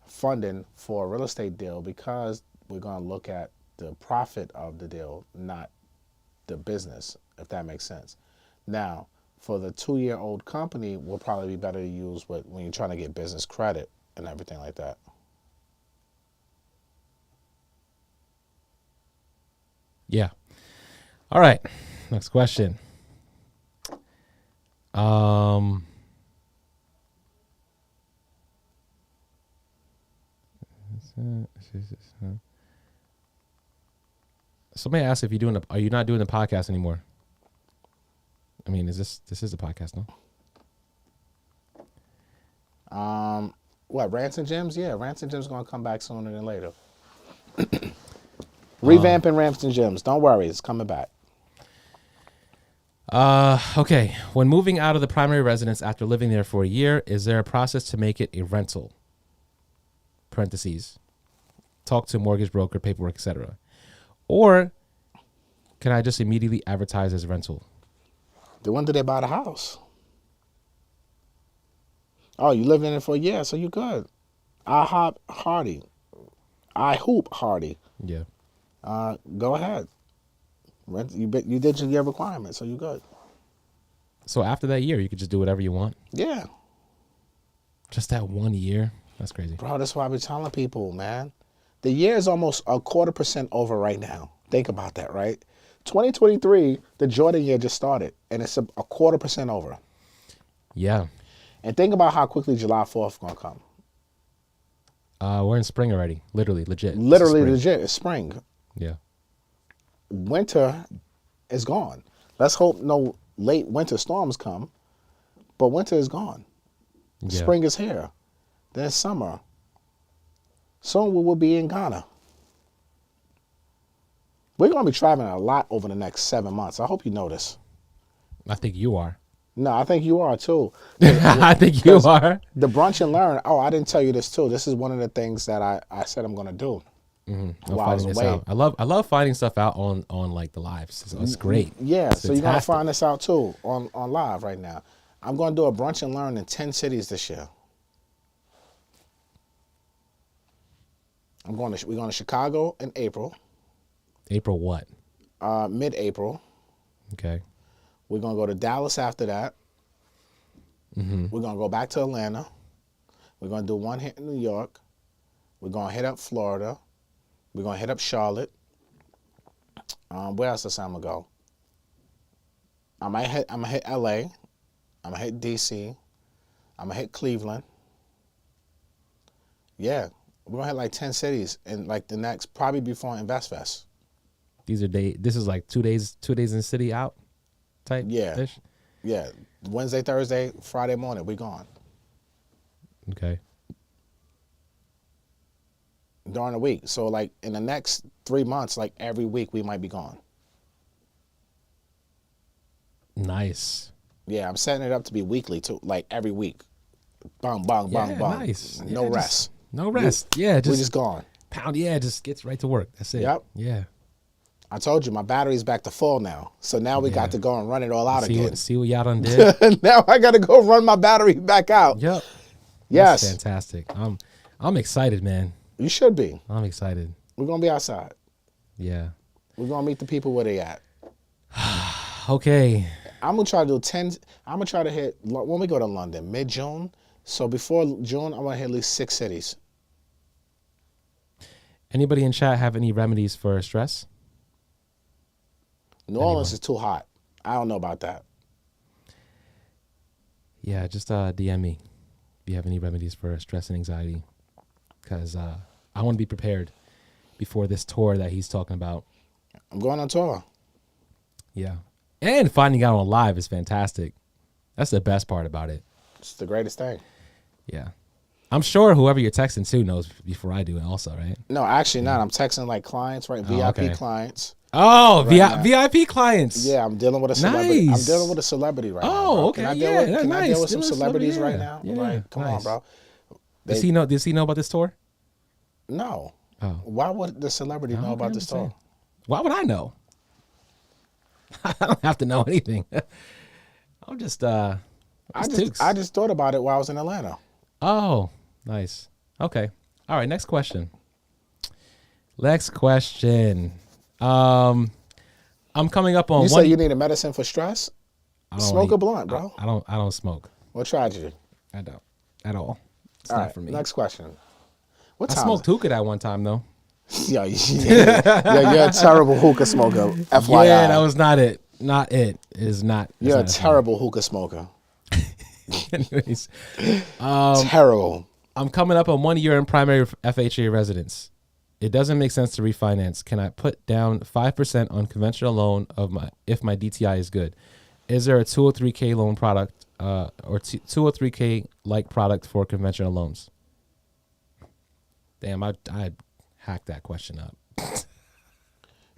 funding for a real estate deal because we're going to look at the profit of the deal, not the business, if that makes sense. Now, for the 2-year-old company, will probably be better to use when you're trying to get business credit and everything like that. Yeah. All right. Next question. Somebody asked if are you not doing the podcast anymore? I mean, this is a podcast, no? What, Rants and Gems? Yeah, Rants and Gems going to come back sooner than later. Revamping Rants and Gems. Don't worry, it's coming back. Okay. When moving out of the primary residence after living there for a year, is there a process to make it a rental? Parentheses. Talk to mortgage broker, paperwork, etc. Or can I just immediately advertise as rental? When did they buy the house? Oh, you lived in it for a year, so you're good. I hoop hardy. Yeah. Go ahead. You did your requirements, so you're good. So after that year, you could just do whatever you want? Yeah. Just that 1 year? That's crazy. Bro, that's why I be telling people, man. The year is almost 0.25% over right now. Think about that, right? 2023, the Jordan year just started, and it's 0.25% over. Yeah. And think about how quickly July 4th is going to come. We're in spring already. Literally, legit. Legit. It's spring. Yeah. Winter is gone. Let's hope no late winter storms come, but winter is gone. Yeah. Spring is here. Then it's summer. Soon we will be in Ghana. We're going to be traveling a lot over the next 7 months. I hope you know this. I think you are. No, I think you are too. I think you are. The brunch and learn. Oh, I didn't tell you this too. This is one of the things that I said I'm gonna do I'm while I was finding this away. out. I love finding stuff out on like the lives. It's great. Yeah, It's so you're gonna fantastic. find this out too on live right now. I'm gonna do a brunch and learn in 10 cities this year. We're going to Chicago in April, April what? mid-April. Okay. We're gonna go to Dallas after that. We're gonna go back to Atlanta. We're gonna do one hit in New York. We're gonna hit up Florida. We're gonna hit up Charlotte. Where else is I'm gonna go? I'm gonna hit LA. I'm gonna hit DC. I'm gonna hit Cleveland. Yeah, we're gonna hit like 10 cities in like the next, probably before InvestFest. These are this is like 2 days in the city out type. Yeah. Ish? Yeah, Wednesday, Thursday, Friday morning, we gone. Okay. During the week. So like in the next 3 months, like every week we might be gone. Nice. Yeah, I'm setting it up to be weekly too, like every week. Bang, bang, bang, Yeah, bang. nice. No Yeah, rest. No rest. Yeah, We're just just gone. pound. Yeah, just gets right to work. That's it. Yep. Yeah. I told you my battery's back to full now. So now we got to go and run it all out again. See what y'all done did. Now I got to go run my battery back out. Yep. Yes. That's fantastic. I'm excited, man. You should be. I'm excited. We're going to be outside. Yeah. We're going to meet the people where they at. Okay. I'm going to try to do 10. I'm going to try to hit, when we go to London, mid-June. So before June, I want to hit at least 6 cities. Anybody in chat have any remedies for stress? New Orleans is too hot. I don't know about that. Yeah, just DM me if you have any remedies for stress and anxiety, because I want to be prepared before this tour that he's talking about. I'm going on tour. Yeah, and finding out on live is fantastic. That's the best part about it. It's the greatest thing. Yeah, I'm sure whoever you're texting to knows before I do it also, right? No, actually not. I'm texting like clients, right? VIP okay. clients. Oh, Right VIP clients. Yeah, I'm dealing with a celebrity. Nice. I'm dealing with a celebrity right now. Oh, Bro. okay. Can I deal Yeah, with, can I nice. deal with some Deal with celebrities celebrity, right yeah. now? Yeah, Like, come on, nice. bro. Does he know? Does he know about this tour? No. Oh. Why would the celebrity know about this tour? Why would I know? I don't have to know anything. I'm just I just thought about it while I was in Atlanta. Oh, nice. Okay. All right. Next question. I'm coming up on You one. say you need a medicine for stress? Smoke a blunt, bro. I don't smoke. What tragedy? I don't at all. It's All not right, for me. next question. What I time? smoked hookah that one time though. Yo, you're a terrible hookah smoker. FYI. Yeah, that was not it. Not it. It is not. You're a it's not terrible hookah smoker. Anyways, Terrible. I'm coming up on 1 year in primary FHA residence. It doesn't make sense to refinance. Can I put down 5% on conventional loan if my DTI is good? Is there a 203K loan product or 203K like product for conventional loans? Damn, I hacked that question up.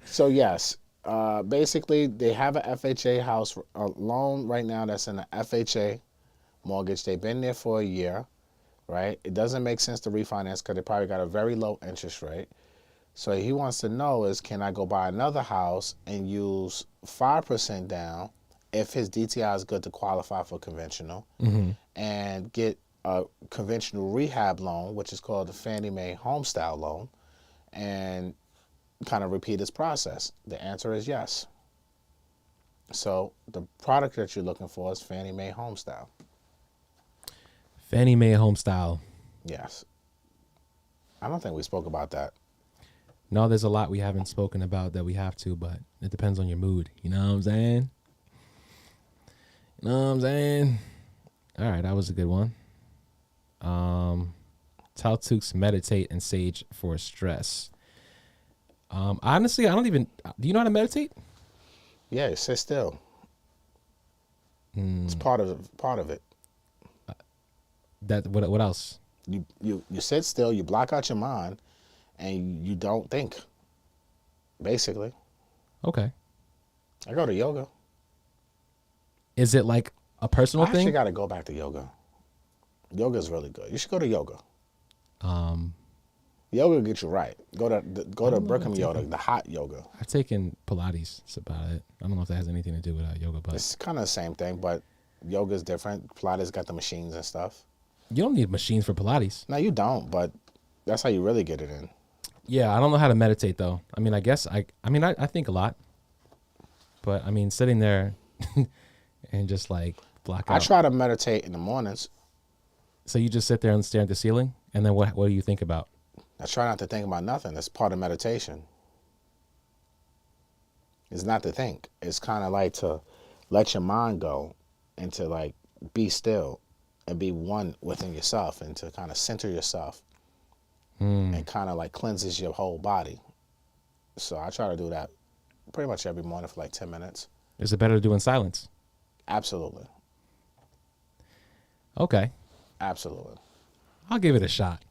So yes, basically they have a FHA house loan right now that's in the FHA mortgage. They've been there for a year, right? It doesn't make sense to refinance because they probably got a very low interest rate. So he wants to know is, can I go buy another house and use 5% down if his DTI is good to qualify for conventional, and get a conventional rehab loan, which is called the Fannie Mae Homestyle loan, and kind of repeat this process? The answer is yes. So the product that you're looking for is Fannie Mae Homestyle. Fannie Mae Homestyle. Yes. I don't think we spoke about that. No, there's a lot we haven't spoken about that we have to, but it depends on your mood. You know what I'm saying? You know what I'm saying? All right, that was a good one. Tell Tukes meditate and sage for stress. Honestly, I don't even. Do you know how to meditate? Yeah, sit still. It's part of it. That what else? You sit still, you block out your mind, and you don't think. Basically, Okay. I go to yoga. Is it like a personal I actually thing. got to go back to yoga. Yoga is really good. You should go to yoga. Yoga gets you right. Go to Brooklyn yoga, the hot yoga. I've taken Pilates. That's about it. I don't know if that has anything to do with yoga, but It's kind of the same thing, but yoga is different. Pilates got the machines and stuff. you don't need machines for Pilates. No, you don't, but that's how you really get it in. Yeah, I don't know how to meditate though. I mean, I guess I think a lot, but I mean, sitting there and just like block out. I try to meditate in the mornings. So you just sit there and stare at the ceiling, and then what do you think about? I try not to think about nothing. That's part of meditation. It's not to think. It's kind of like to let your mind go and to like be still and be one within yourself and to kind of center yourself and kind of like cleanses your whole body. So I try to do that pretty much every morning for like 10 minutes. Is it better to do in silence? Absolutely. Okay. Absolutely. I'll give it a shot.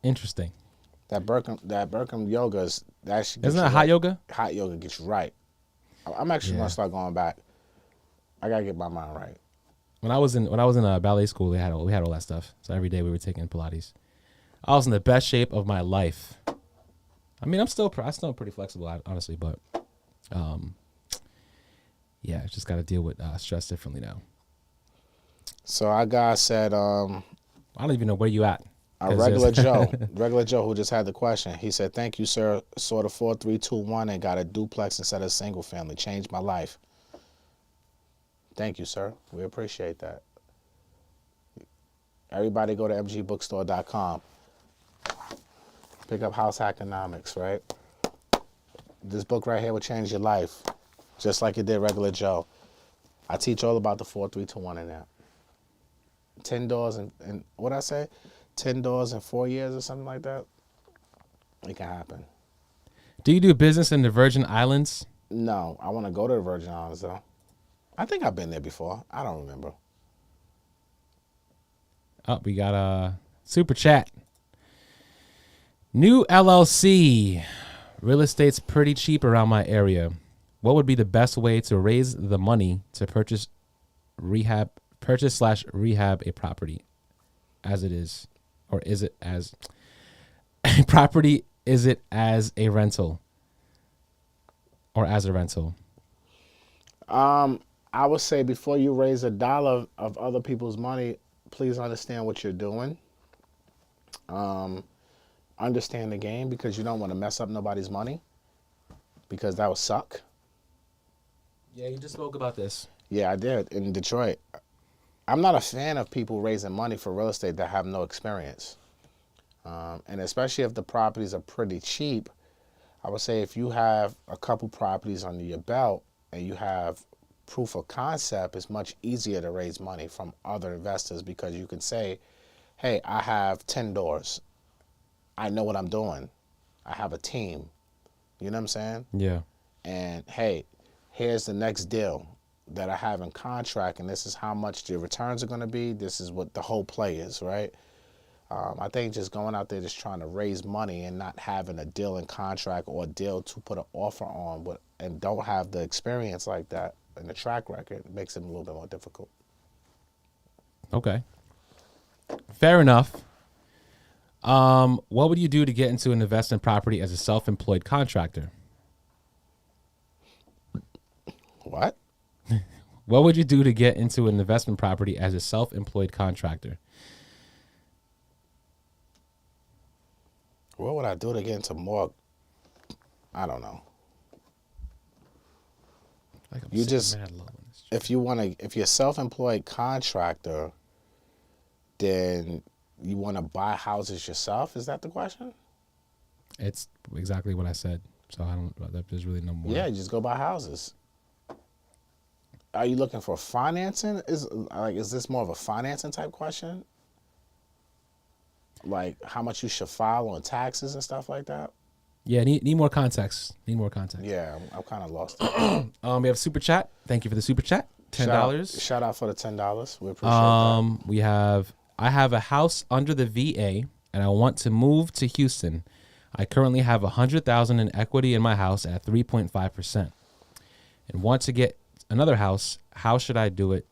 Interesting. That Birkham yoga is Isn't that hot yoga? Hot yoga gets you right. I'm actually gonna start going back. I gotta get my mind right. When I was in ballet school, we had all that stuff. So every day we were taking Pilates. I was in the best shape of my life. I mean, I'm still pretty flexible, honestly, but yeah, just got to deal with stress differently now. So our guy said, I don't even know where you at. regular Joe who just had the question. He said, "Thank you, sir. Sort of 4321 and got a duplex instead of single family. Changed my life." Thank you, sir. We appreciate that. Everybody go to mgbookstore.com. Pick up House Economics, right? This book right here will change your life, just like it did Regular Joe. I teach all about the 4321 in there. $10 and what I say? $10 in 4 years or something like that. It can happen. Do you do business in the Virgin Islands? No, I want to go to the Virgin Islands though. I think I've been there before. I don't remember. Oh, we got a super chat. New LLC. Real estate's pretty cheap around my area. What would be the best way to raise the money to purchase /rehab a property as it is? Or is it as a property? Is it as a rental or as a rental? I would say before you raise $1 of other people's money, please understand what you're doing. Understand the game because you don't want to mess up nobody's money because that would suck. Yeah, you just spoke about this. Yeah, I did in Detroit. I'm not a fan of people raising money for real estate that have no experience. And especially if the properties are pretty cheap, I would say if you have a couple properties under your belt and you have proof of concept, it's much easier to raise money from other investors because you can say, hey, I have 10 doors. I know what I'm doing. I have a team. You know what I'm saying? Yeah. And hey, here's the next deal that I have in contract, and this is how much the returns are going to be. This is what the whole play is, right? I think just going out there just trying to raise money and not having a deal in contract or a deal to put an offer on and don't have the experience like that and the track record makes it a little bit more difficult. Okay. Fair enough. What would you do to get into an investment property as a self-employed contractor? What? What would you do to get into an investment property as a self-employed contractor? What would I do to get into more? I don't know. Like I'm You sitting just, mad low in this chair. if you're a self-employed contractor, then you want to buy houses yourself? Is that the question? It's exactly what I said. So I don't. There's really no more. Yeah, you just go buy houses. Are you looking for financing? Is this more of a financing type question? Like how much you should file on taxes and stuff like that? Yeah. Need more context. Yeah, I'm kind of lost. We have super chat. Thank you for the super chat. $10. Shout out for the $10. We appreciate that. We have. I have a house under the VA, and I want to move to Houston. I currently have $100,000 in equity in my house at 3.5%, and want to get another house. How should I do it?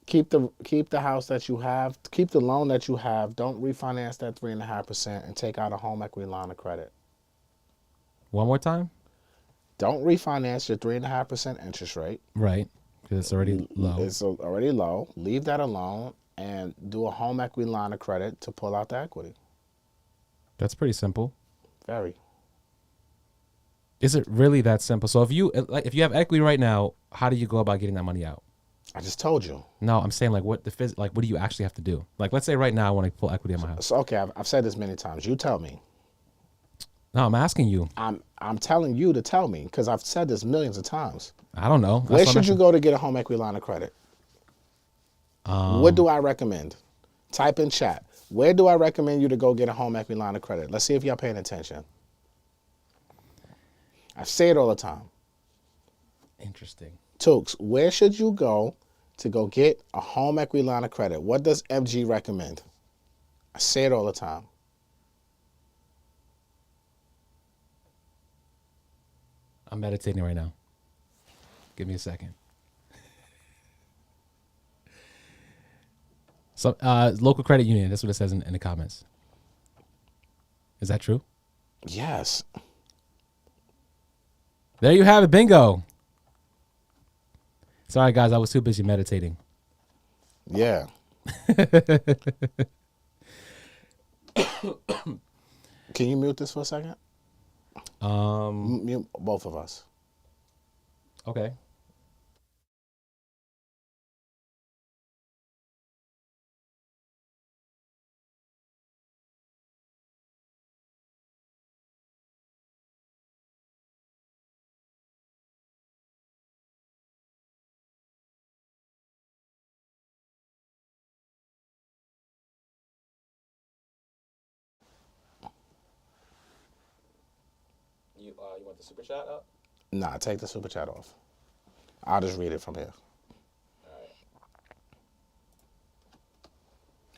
Keep the house that you have. Keep the loan that you have. Don't refinance that 3.5% and take out a home equity line of credit. One more time? Don't refinance your 3.5% interest rate. Right. Because it's already low. It's already low. Leave that alone and do a home equity line of credit to pull out the equity. That's pretty simple. Very. Is it really that simple? So if you have equity right now, how do you go about getting that money out? I just told you. No, I'm saying what do you actually have to do? Like, let's say right now I want to pull equity in my house. So okay, I've said this many times. You tell me. No, I'm asking you. I'm telling you to tell me because I've said this millions of times. I don't know. Where should you go to get a home equity line of credit? What do I recommend? Type in chat. Where do I recommend you to go get a home equity line of credit? Let's see if y'all paying attention. I say it all the time. Interesting. Tooks, where should you go to go get a home equity line of credit? What does MG recommend? I say it all the time. I'm meditating right now. Give me a second. So, local credit union. That's what it says in the comments. Is that true? Yes. There you have it. Bingo. Sorry, guys. I was too busy meditating. Yeah. Can you mute this for a second? Mute both of us. Okay. You want the super chat up? Nah, take the super chat off. I'll just read it from here.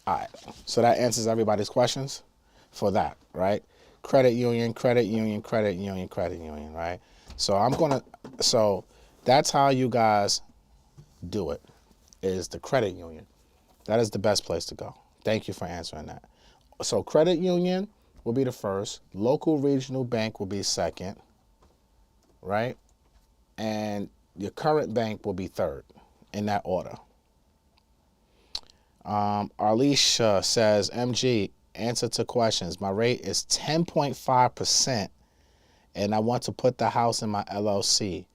All right. So that answers everybody's questions for that, right? Credit union, credit union, credit union, credit union, right? So that's how you guys do it, is the credit union. That is the best place to go. Thank you for answering that. So credit union will be the first. Local regional bank will be second, right? And your current bank will be third in that order. Arlisha says, MG, answer to questions. My rate is 10.5% and I want to put the house in my LLC.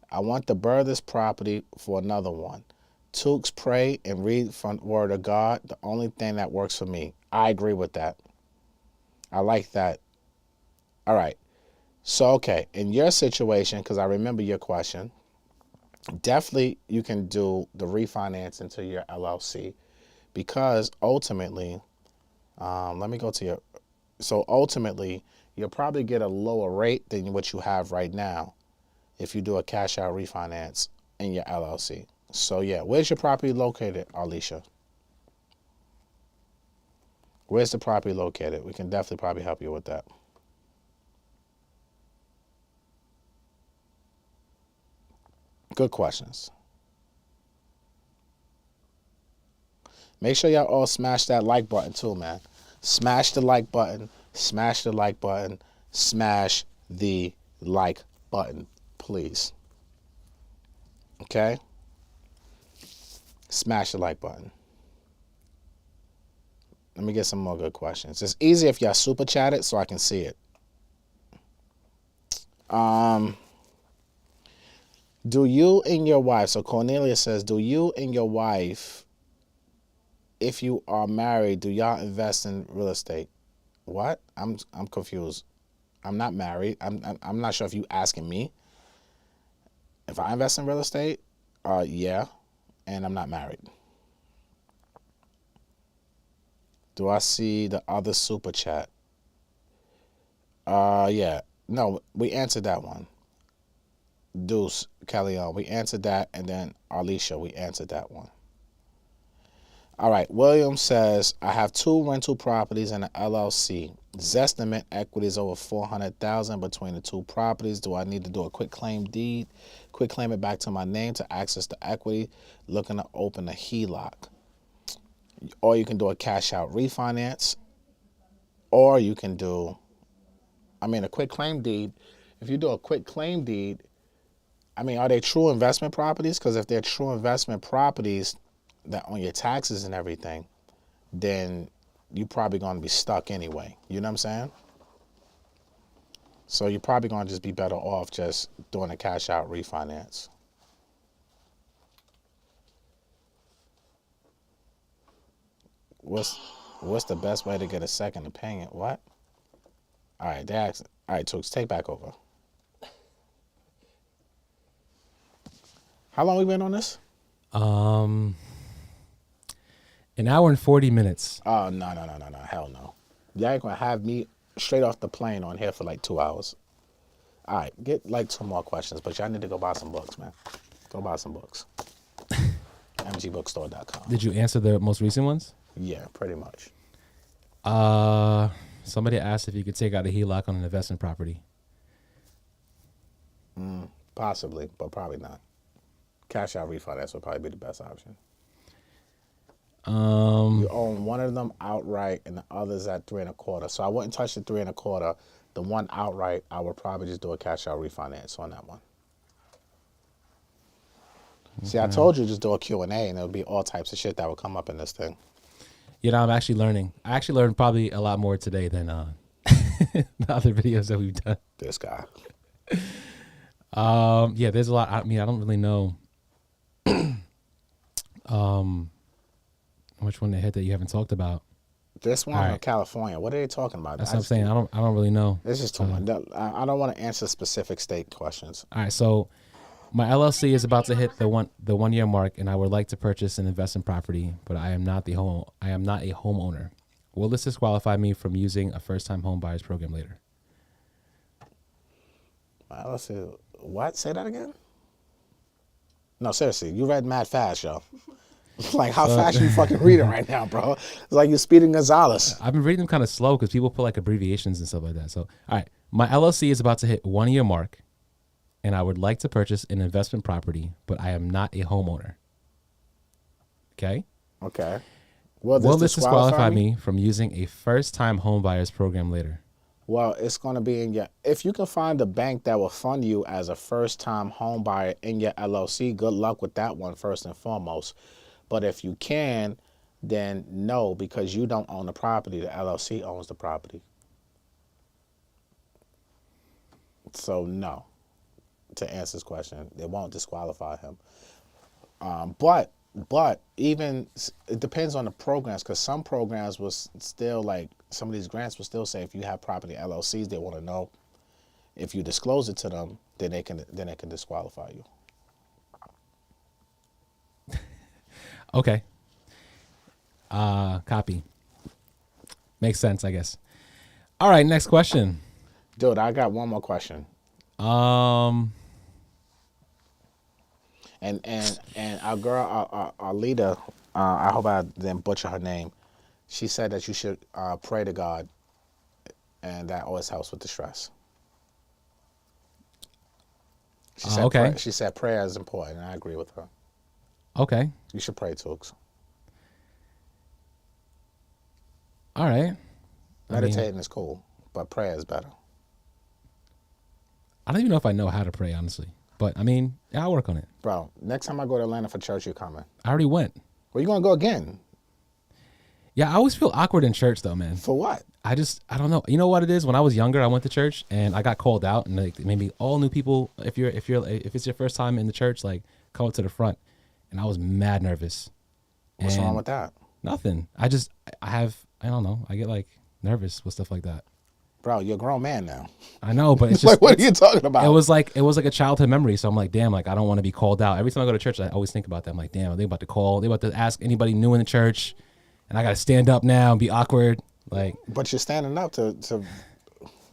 I want to burr this property for another one. Tooks, pray and read from the word of God. The only thing that works for me. I agree with that. I like that. All right. So, okay, in your situation, because I remember your question, definitely you can do the refinance into your LLC because ultimately, let me go to your, so ultimately, you'll probably get a lower rate than what you have right now if you do a cash out refinance in your LLC. So yeah, where's your property located, Alicia? Where's the property located? We can definitely probably help you with that. Good questions. Make sure y'all all smash that like button too, man. Smash the like button. Smash the like button. Smash the like button, please. Okay? Smash the like button. Let me get some more good questions. It's easy if y'all super chat it so I can see it. Do you and your wife, so Cornelia says, do you and your wife, if you are married, do y'all invest in real estate? What? I'm confused. I'm not married. I'm not sure if you asking me. If I invest in real estate, yeah, and I'm not married. Do I see the other super chat? Yeah. No, we answered that one. Deuce, Callion, we answered that, and then Alicia, we answered that one. All right. William says, I have 2 rental properties and an LLC. Zestimate equity is over $400,000 between the 2 properties. Do I need to do a quick claim deed? Quick claim it back to my name to access the equity. Looking to open a HELOC. Or you can do a cash out refinance. Or you can do, a quick claim deed. If you do a quick claim deed, are they true investment properties? Because if they're true investment properties that on your taxes and everything, then you're probably going to be stuck anyway. You know what I'm saying? So you're probably going to just be better off just doing a cash out refinance. What's the best way to get a second opinion? What? All right, Tooks, take back over. How long we been on this? An hour and 40 minutes. Oh, no. Hell no. Y'all ain't going to have me straight off the plane on here for like 2 hours. All right, get like 2 more questions, but y'all need to go buy some books, man. Go buy some books. mgbookstore.com. Did you answer the most recent ones? Yeah, pretty much. Somebody asked if you could take out a HELOC on an investment property. Possibly, but probably not. Cash out refinance would probably be the best option. You own one of them outright and the other's at 3 1/4. So I wouldn't touch the 3 1/4. The one outright, I would probably just do a cash out refinance on that one. Okay. See, I told you just do a Q&A and it'll be all types of shit that will come up in this thing. I'm actually learning. I actually learned probably a lot more today than the other videos that we've done. This guy. There's a lot. I don't really know which one they hit that you haven't talked about. This one in California. What are they talking about? That's what I'm saying. I don't really know. This is too much. I don't want to answer specific state questions. All right, so my LLC is about to hit the 1 year mark, and I would like to purchase an investment property, but I am not a homeowner. Will this disqualify me from using a first-time home buyers program later? My LLC. What? Say that again? No, seriously. You read mad fast, yo. Like, how fast you fucking reading right now, bro? It's like you're speeding Gonzalez. I've been reading them kind of slow because people put like abbreviations and stuff like that. So, all right. My LLC is about to hit 1 year mark, and I would like to purchase an investment property, but I am not a homeowner. Okay? Okay. Will this disqualify me from using a first-time home buyers program later? Well, it's going to be in your... If you can find a bank that will fund you as a first-time home buyer in your LLC, good luck with that one first and foremost. But if you can, then no, because you don't own the property. The LLC owns the property. So no, to answer this question, it won't disqualify him. But even it depends on the programs, because some programs will still, like some of these grants will still say if you have property LLCs, they want to know if you disclose it to them, then they can disqualify you. Okay. Copy. Makes sense, I guess. All right, next question. Dude, I got one more question. And our girl, our leader, I hope I didn't butcher her name. She said that you should pray to God, and that always helps with the stress. She said okay. She said prayer is important, and I agree with her. Okay. You should pray, Tooks. All right. Meditating is cool, but prayer is better. I don't even know if I know how to pray, honestly. But, yeah, I'll work on it. Bro, next time I go to Atlanta for church, you're coming. I already went. Well, you going to go again? Yeah, I always feel awkward in church, though, man. For what? I don't know. You know what it is? When I was younger, I went to church, and I got called out, and like maybe all new people, if it's your first time in the church, like, come up to the front. And I was mad nervous. What's wrong with that? Nothing. I don't know. I get like nervous with stuff like that. Bro, you're a grown man now. I know, but it's just like, what are you talking about? It was like a childhood memory. So I'm like, damn, like I don't want to be called out. Every time I go to church, I always think about that. I'm like, damn, they about to ask anybody new in the church, and I got to stand up now and be awkward. Like, but you're standing up to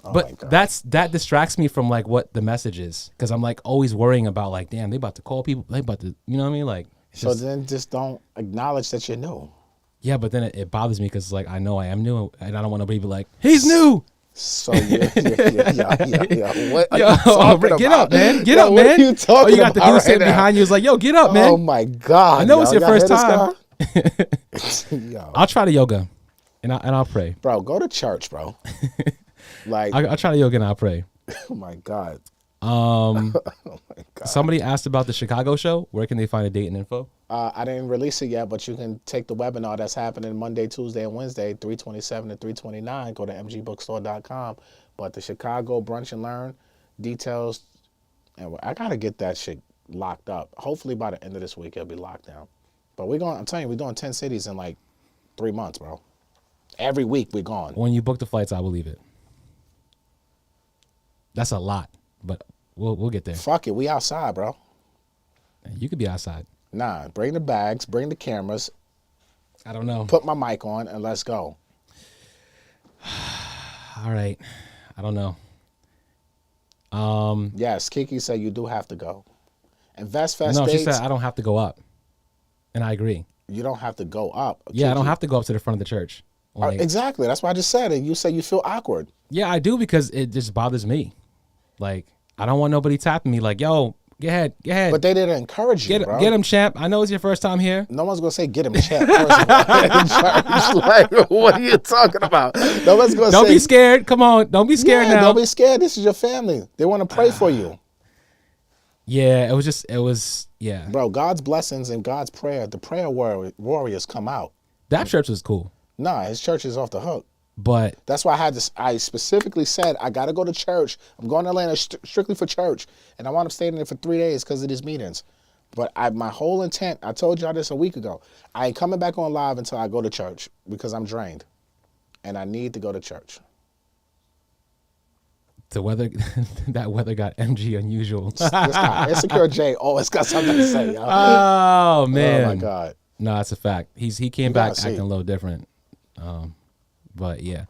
oh, but that distracts me from like what the message is, because I'm like always worrying about like, damn, they about to call people, they about to, you know what I mean? Like, so then just don't acknowledge that you know. Yeah, but then it bothers me because like I know I am new, and I don't want nobody to be like, he's new. So yeah. What are Yo, you talking get about? up, man. Get Yo, up, what man. are you talking You got the about dude sitting right now? behind you. Is like, yo, get up, man. Oh my God! I know it's your Y'all first hear this time. guy? Yo, I'll try the yoga, and I'll pray. bro, go to church, bro. Like, I'll try the yoga and I'll pray. oh my God. Somebody asked about the Chicago show. Where can they find a date and info? I didn't release it yet, but you can take the webinar that's happening Monday, Tuesday, and Wednesday, 327 to 329. Go to mgbookstore.com. But the Chicago Brunch and Learn details, and I got to get that shit locked up. Hopefully by the end of this week, it'll be locked down. But I'm telling you, we're doing 10 cities in like 3 months, bro. Every week we're gone. When you book the flights, I will leave it. That's a lot, but we'll get there. Fuck it, we outside, bro. You could be outside. Nah, bring the bags, bring the cameras, I don't know. put my mic on, and let's go. All right. I don't know. Yes, Kiki said you do have to go. Invest Fest No, she dates, said I don't have to go up, and I agree. you don't have to go up. Yeah, I don't Kiki. have to go up to the front of the church. Like, Exactly. That's why I just said it. You say you feel awkward. yeah, I do because it just bothers me. Like, I don't want nobody tapping me like, yo, get ahead. But they didn't encourage you, bro. Get him, champ. I know it's your first time here. No one's going to say, get him, champ. First of all. In church. Like, what are you talking about? No one's going to say. Don't be scared. Come on. Don't be scared now. Don't be scared. This is your family. They want to pray for you. Yeah, it was, yeah. Bro, God's blessings and God's prayer, the prayer warriors come out. That church was cool. Nah, his church is off the hook. But That's why I specifically said, I got to go to church. I'm going to Atlanta strictly for church. And I wound up staying there for 3 days because of these meetings. But my whole intent, I told y'all this a week ago. I ain't coming back on live until I go to church because I'm drained. And I need to go to church. the weather, that weather got MG unusual. This guy, Insecure J, always got something to say, y'all. Oh, man. Oh, my God. No, that's a fact. He came gotta back see. acting a little different. But yeah.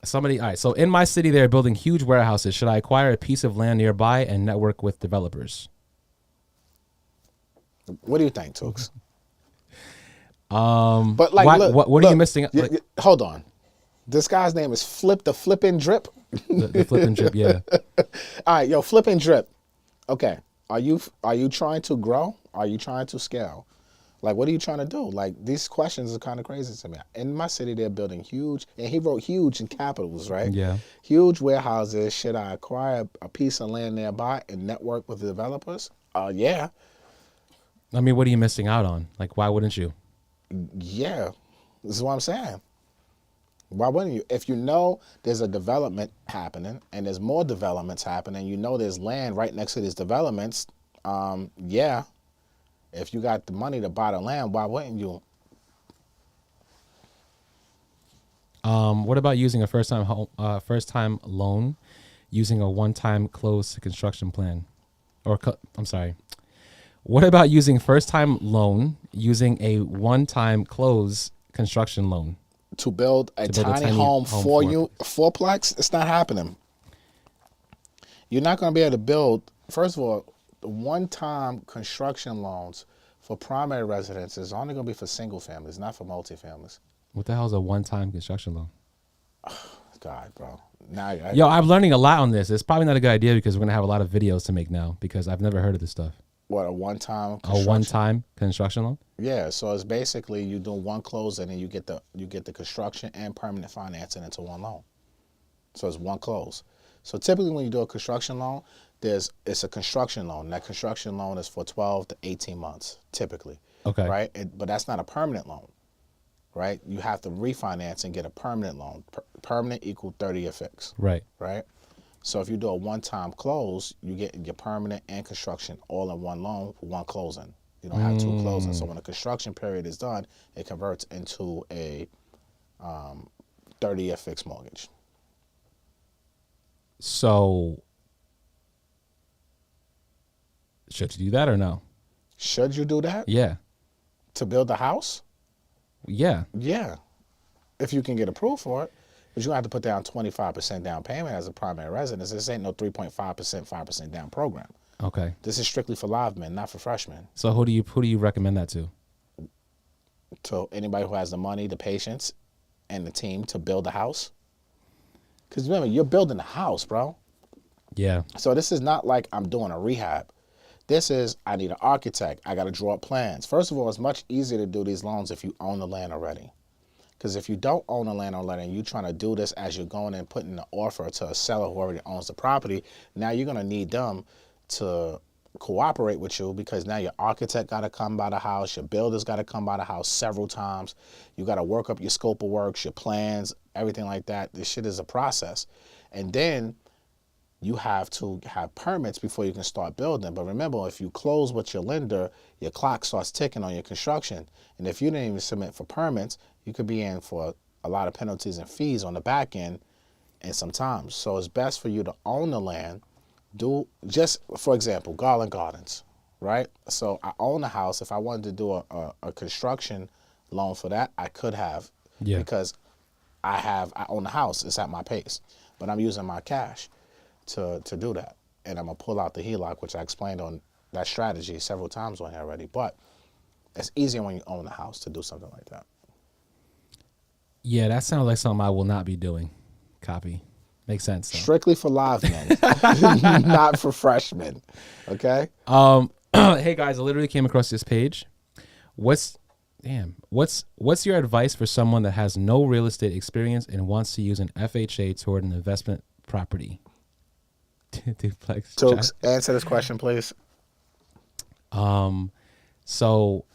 Somebody, all right. So in my city, they're building huge warehouses. Should I acquire a piece of land nearby and network with developers? What do you think, Tooks? But like, what are you missing? Hold on. This guy's name is Flip the Flippin' Drip. The flip and drip, yeah. All right, yo, Flip and Drip. Okay, are you trying to grow? Are you trying to scale? Like, what are you trying to do? Like, these questions are kind of crazy to me. In my city, they're building huge, and he wrote huge in capitals, right? Yeah. Huge warehouses. Should I acquire a piece of land nearby and network with the developers? Yeah. I mean, what are you missing out on? Like, why wouldn't you? Yeah. This is what I'm saying. Why wouldn't you? If you know there's a development happening and there's more developments happening, you know there's land right next to these developments, yeah. If you got the money to buy the land, why wouldn't you? What about using a first time loan, using a one-time close to construction plan, I'm sorry. What about using first-time loan using a one-time close construction loan To build a tiny home for you, fourplex? It's not happening. You're not going to be able to build. First of all, the one-time construction loans for primary residences are only going to be for single families, not for multifamilies. What the hell is a one-time construction loan? God, bro. Now, Yo, I'm learning a lot on this. It's probably not a good idea because we're gonna have a lot of videos to make now because I've never heard of this stuff. what, a one-time A construction? one-time construction loan? Yeah, so it's basically you do one closing and you get the construction and permanent financing into one loan. So it's one close. So typically when you do a construction loan, it's a construction loan. That construction loan is for 12 to 18 months, typically. Okay. Right? But that's not a permanent loan. Right? You have to refinance and get a permanent loan. Permanent equal 30-year fix. Right. Right? So if you do a one-time close, you get your permanent and construction all in one loan for one closing. You don't have two closings. So when the construction period is done, it converts into a 30-year fixed mortgage. So should you do that or no? Should you do that? Yeah. To build a house? Yeah. Yeah. If you can get approved for it. But you're going to have to put down 25% down payment as a primary residence. This ain't no 3.5%, 5% down program. Okay. This is strictly for live men, not for freshmen. So who do you recommend that to? to anybody who has the money, the patience, and the team to build a house. Because remember, you're building a house, bro. Yeah. So this is not like I'm doing a rehab. This is, I need an architect. I got to draw up plans. First of all, it's much easier to do these loans if you own the land already. Because if you don't own the land already and you're trying to do this as you're going and putting the offer to a seller who already owns the property, now you're going to need them to cooperate with you, because now your architect got to come by the house, your builder's got to come by the house several times. You got to work up your scope of works, your plans, everything like that. This shit is a process. And then you have to have permits before you can start building. But remember, if you close with your lender, your clock starts ticking on your construction. And if you didn't even submit for permits, you could be in for a lot of penalties and fees on the back end and sometimes. So it's best for you to own the land. Do just, for example, Garland Gardens, right? So I own the house. If I wanted to do a construction loan for that, I could have, because I own the house. It's at my pace, but I'm using my cash to do that. And I'm going to pull out the HELOC, which I explained on that strategy several times on here already. But it's easier when you own the house to do something like that. Yeah, that sounds like something I will not be doing. Copy. Makes sense, though. Strictly for live men, not for freshmen. Okay? Hey guys, I literally came across this page. What's your advice for someone that has no real estate experience and wants to use an FHA toward an investment property? Duplex. Tooks, answer this question, please. So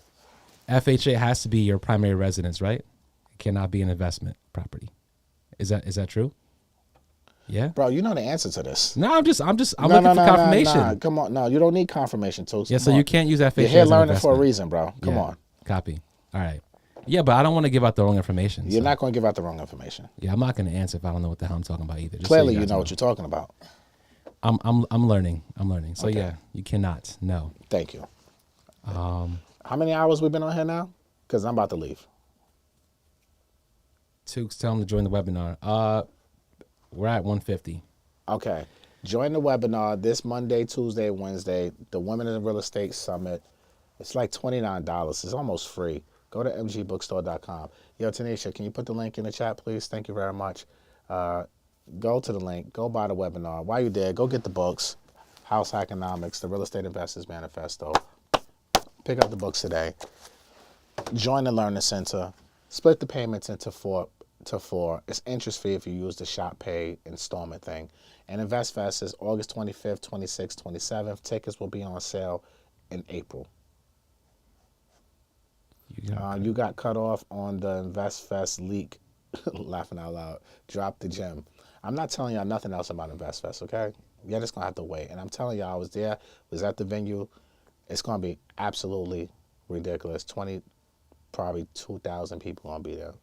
FHA has to be your primary residence, right? It cannot be an investment property. Is that true? Yeah. Bro, you know the answer to this. No, I'm looking for confirmation. No. Come on. No, you don't need confirmation, Tooks. Yeah, so you can't use FHA. You're here as an learning investment. for a reason, bro. Come on. Copy. All right. Yeah, but I don't want to give out the wrong information. You're not going to give out the wrong information. Yeah, I'm not going to answer if I don't know what the hell I'm talking about either. Just Clearly, so you know what you're talking about. I'm learning. So Okay. yeah, you cannot. No. Thank you. How many hours we been on here now? Because I'm about to leave. Tooks, tell them to join the webinar. We're at 150. Okay. Join the webinar this Monday, Tuesday, Wednesday, the Women in Real Estate Summit. It's like $29. It's almost free. Go to mgbookstore.com. Yo, Tanisha, can you put the link in the chat, please? Thank you very much. Go to the link. Go buy the webinar. While you're there, go get the books. House Economics, the Real Estate Investors Manifesto. Pick up the books today. Join the Learning Center. Split the payments into four. It's interest free if you use the Shop Pay installment thing. And InvestFest is August 25th, 26th, 27th. Tickets will be on sale in April. You got cut off on the InvestFest leak. Laughing out loud. Drop the gem. I'm not telling y'all nothing else about InvestFest, okay? You're just going to have to wait. And I'm telling y'all, I was there, was at the venue. It's going to be absolutely ridiculous. Probably 2,000 people going to be there.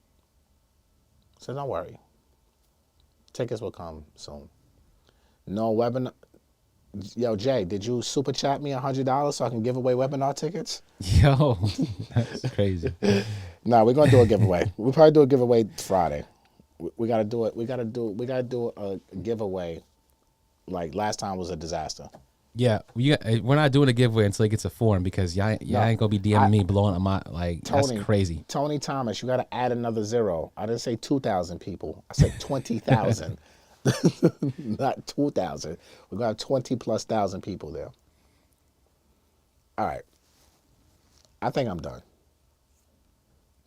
So don't worry. Tickets will come soon. No webinar. Yo, Jay, did you super chat me $100 so I can give away webinar tickets? Yo, that's crazy. No, we're gonna do a giveaway. We'll probably do a giveaway Friday. We gotta do it. We gotta do a giveaway. Like last time was a disaster. Yeah, we're not doing a giveaway until it gets a form, because y'all ain't gonna be DMing me blowing on my Tony, that's crazy. Tony Thomas, you gotta add another zero. I didn't say 2,000 people. I said 20,000. Not 2,000. We're gonna have 20,000+ people there. All right. I think I'm done.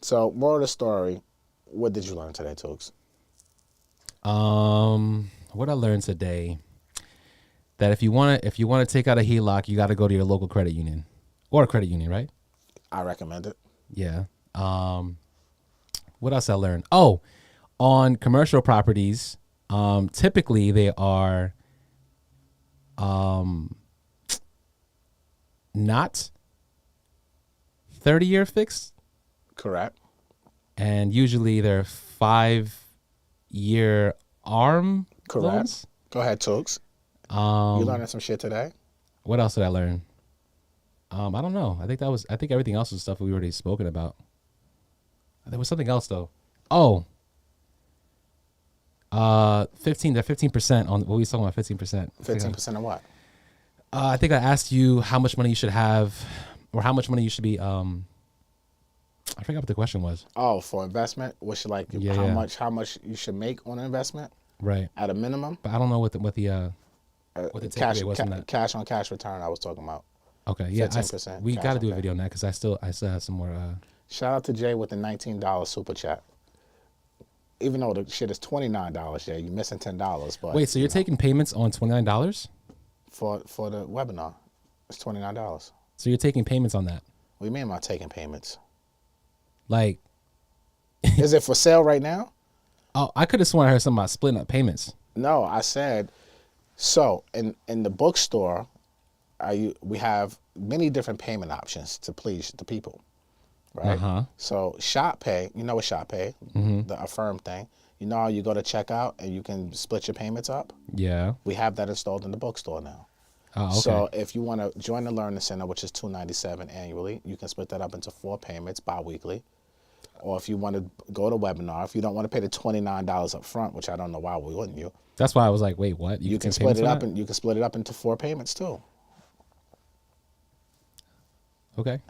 So, moral of the story, what did you learn today, Tooks? What I learned today, that if you want to take out a HELOC, you got to go to your local credit union or a credit union, right? I recommend it. Yeah. What else I learned? Oh, on commercial properties, typically they are not 30-year fixed. Correct. And usually they're 5-year ARM Correct. loans. Go ahead, Tooks. You learning some shit today? What else did I learn? I don't know. I think everything else was stuff we already spoken about. There was something else though. Oh. 15% on what we was talking about. 15%. 15% of what? I think I asked you how much money you should have, or how much money you should be I forgot what the question was. Oh, for investment, what's like Yeah, how yeah. much you should make on an investment Right. at a minimum? But I don't know what the takeaway was from that. Cash on cash return. I was talking about Okay. Yeah. 15%. We cash got to on do a cash. video on that because I still have some more. Shout out to Jay with the $19 super chat. Even though the shit is $29, Jay, you're missing $10. But Wait, so you're taking payments on $29? for the webinar, it's $29. So you're taking payments on that? What do you mean am I taking payments? Like, Is it for sale right now? oh, I could have sworn I heard something about splitting up payments. No, I said so in the bookstore, we have many different payment options to please the people. Right? Uh-huh. So Shop Pay, you know what Shop Pay, the Affirm thing. You know how you go to checkout and you can split your payments up? Yeah. We have that installed in the bookstore now. Oh, okay. So if you want to join the Learning Center, which is $297 annually, you can split that up into 4 payments bi-weekly. Or if you want to go to webinar, if you don't want to pay the $29 up front, which I don't know why we wouldn't you. That's why I was like, wait, what? You can take split payments it on up that? and you can split it up into 4 payments too. Okay.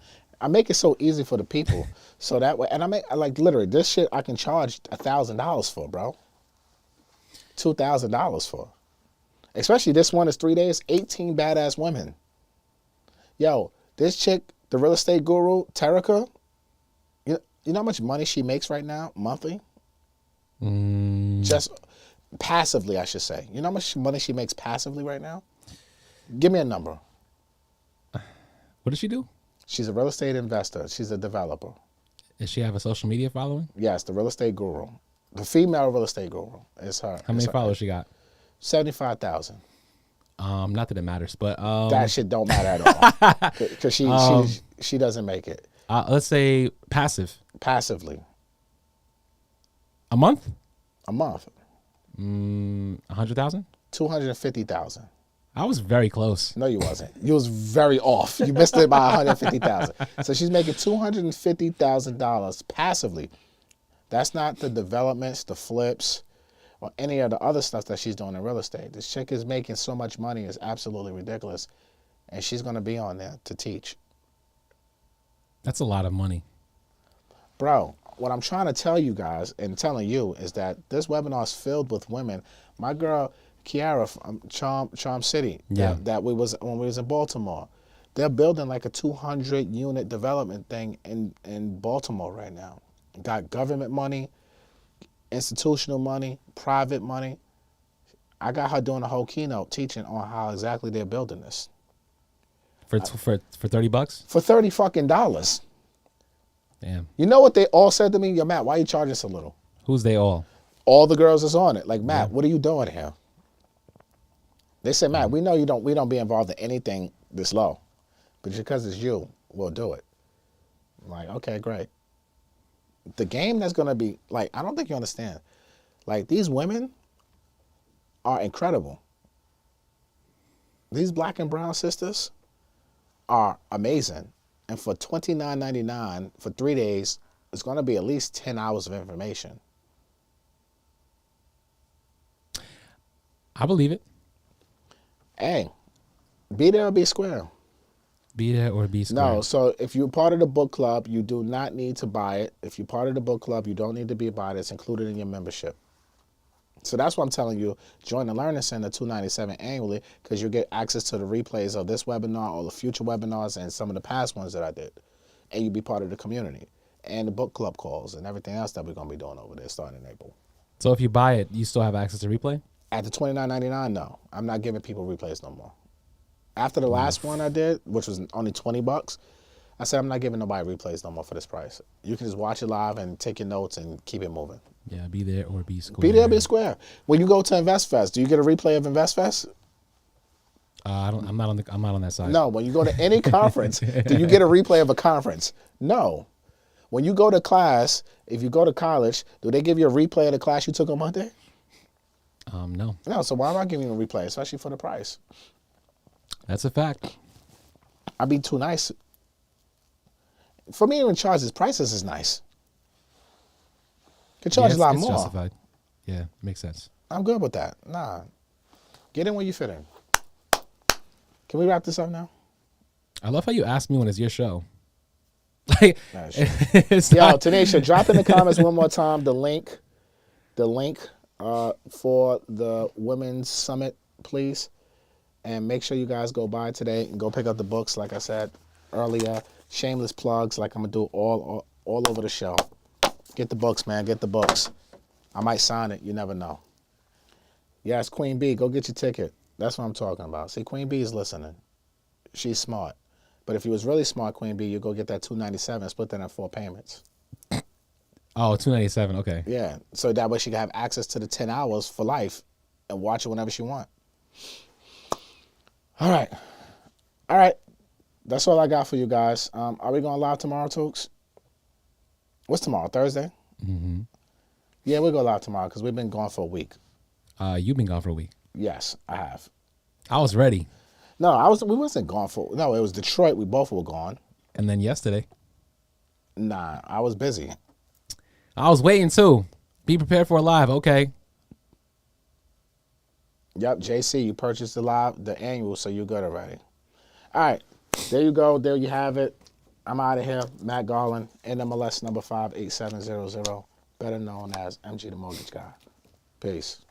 I make it so easy for the people, so that way, and I like literally this shit I can charge $1,000 for, bro. $2,000 for, especially this one is 3 days, 18 badass women. Yo, this chick, the real estate guru, Terica, you know how much money she makes right now monthly? Just passively, I should say. You know how much money she makes passively right now? Give me a number. What does she do? She's a real estate investor. She's a developer. Does she have a social media following? Yes, the real estate guru. The female real estate guru is her. How many followers she got? 75,000. Not that it matters, but That shit don't matter at all. Because she doesn't make it. let's say passive. Passively. A month? A month. 100,000? 250,000. I was very close. No, you wasn't. You was very off. You missed it by 150,000. So she's making $250,000 passively. That's not the developments, the flips, or any of the other stuff that she's doing in real estate. This chick is making so much money, it's absolutely ridiculous. And she's going to be on there to teach. That's a lot of money. Bro, what I'm trying to tell you guys and telling you is that this webinar is filled with women. My girl, Kiara from Charm City, Yeah. that we was when we was in Baltimore. They're building like a 200 unit development thing in Baltimore right now. Got government money, institutional money, private money. I got her doing a whole keynote teaching on how exactly they're building this. For $30? For $30 fucking dollars. Damn. You know what they all said to me? Yo, Matt, why are you charging so little? Who's they all? All the girls is on it. Like, Matt, what are you doing here? They said, Matt, we know we don't be involved in anything this low. But because it's you, we'll do it. I'm like, okay, great. The game that's gonna be like, I don't think you understand. Like, these women are incredible. These black and brown sisters are amazing. And for $29.99 for 3 days, it's gonna be at least 10 hours of information. I believe it. Hey, be there or be square. Be there or be square. No, so if you're part of the book club, you do not need to buy it. If you're part of the book club, you don't need to be about it. It's included in your membership. So that's what I'm telling you. Join the Learning Center $297 annually because you'll get access to the replays of this webinar or the future webinars and some of the past ones that I did. And you'll be part of the community and the book club calls and everything else that we're going to be doing over there starting in April. So if you buy it, you still have access to replay? At the $29.99, no. I'm not giving people replays no more. After the last one I did, which was only $20, I said I'm not giving nobody replays no more for this price. You can just watch it live and take your notes and keep it moving. Yeah, be there or be square. Be there, be square. When you go to InvestFest, do you get a replay of InvestFest? I'm not on that side. No. When you go to any conference, do you get a replay of a conference? No. When you go to class, if you go to college, do they give you a replay of the class you took on Monday? No. No. So why am I giving you a replay, especially for the price? That's a fact. I'd be too nice. For me to even charge his prices is nice. Could charge a lot it's more. justified. Yeah, makes sense. I'm good with that. Nah. Get in where you fit in. Can we wrap this up now? I love how you asked me when it's your show. Like, That's it's Yo, not. Tanisha, drop in the comments one more time the link for the Women's Summit, please. And make sure you guys go buy today and go pick up the books, like I said earlier. Shameless plugs, like I'm going to do all over the show. Get the books, man. Get the books. I might sign it. You never know. Yes, Queen B, go get your ticket. That's what I'm talking about. See, Queen B is listening. She's smart. But if you was really smart, Queen B, you go get that $297 and split that in 4 payments. Oh, $297. Okay. Yeah, so that way she can have access to the 10 hours for life and watch it whenever she want. All right. That's all I got for you guys. Are we going live tomorrow, Tooks? What's tomorrow? Thursday? Mm-hmm. Yeah, we'll go live tomorrow because we've been gone for a week. You've been gone for a week. Yes, I have. I was ready. No, we wasn't gone for. No, it was Detroit. We both were gone. And then yesterday, Nah, I was busy. I was waiting too. Be prepared for a live. Okay. Yep, JC, you purchased the annual, so you're good already. All right, there you go. There you have it. I'm out of here. Matt Garland, NMLS number 58700, better known as MG the Mortgage Guy. Peace.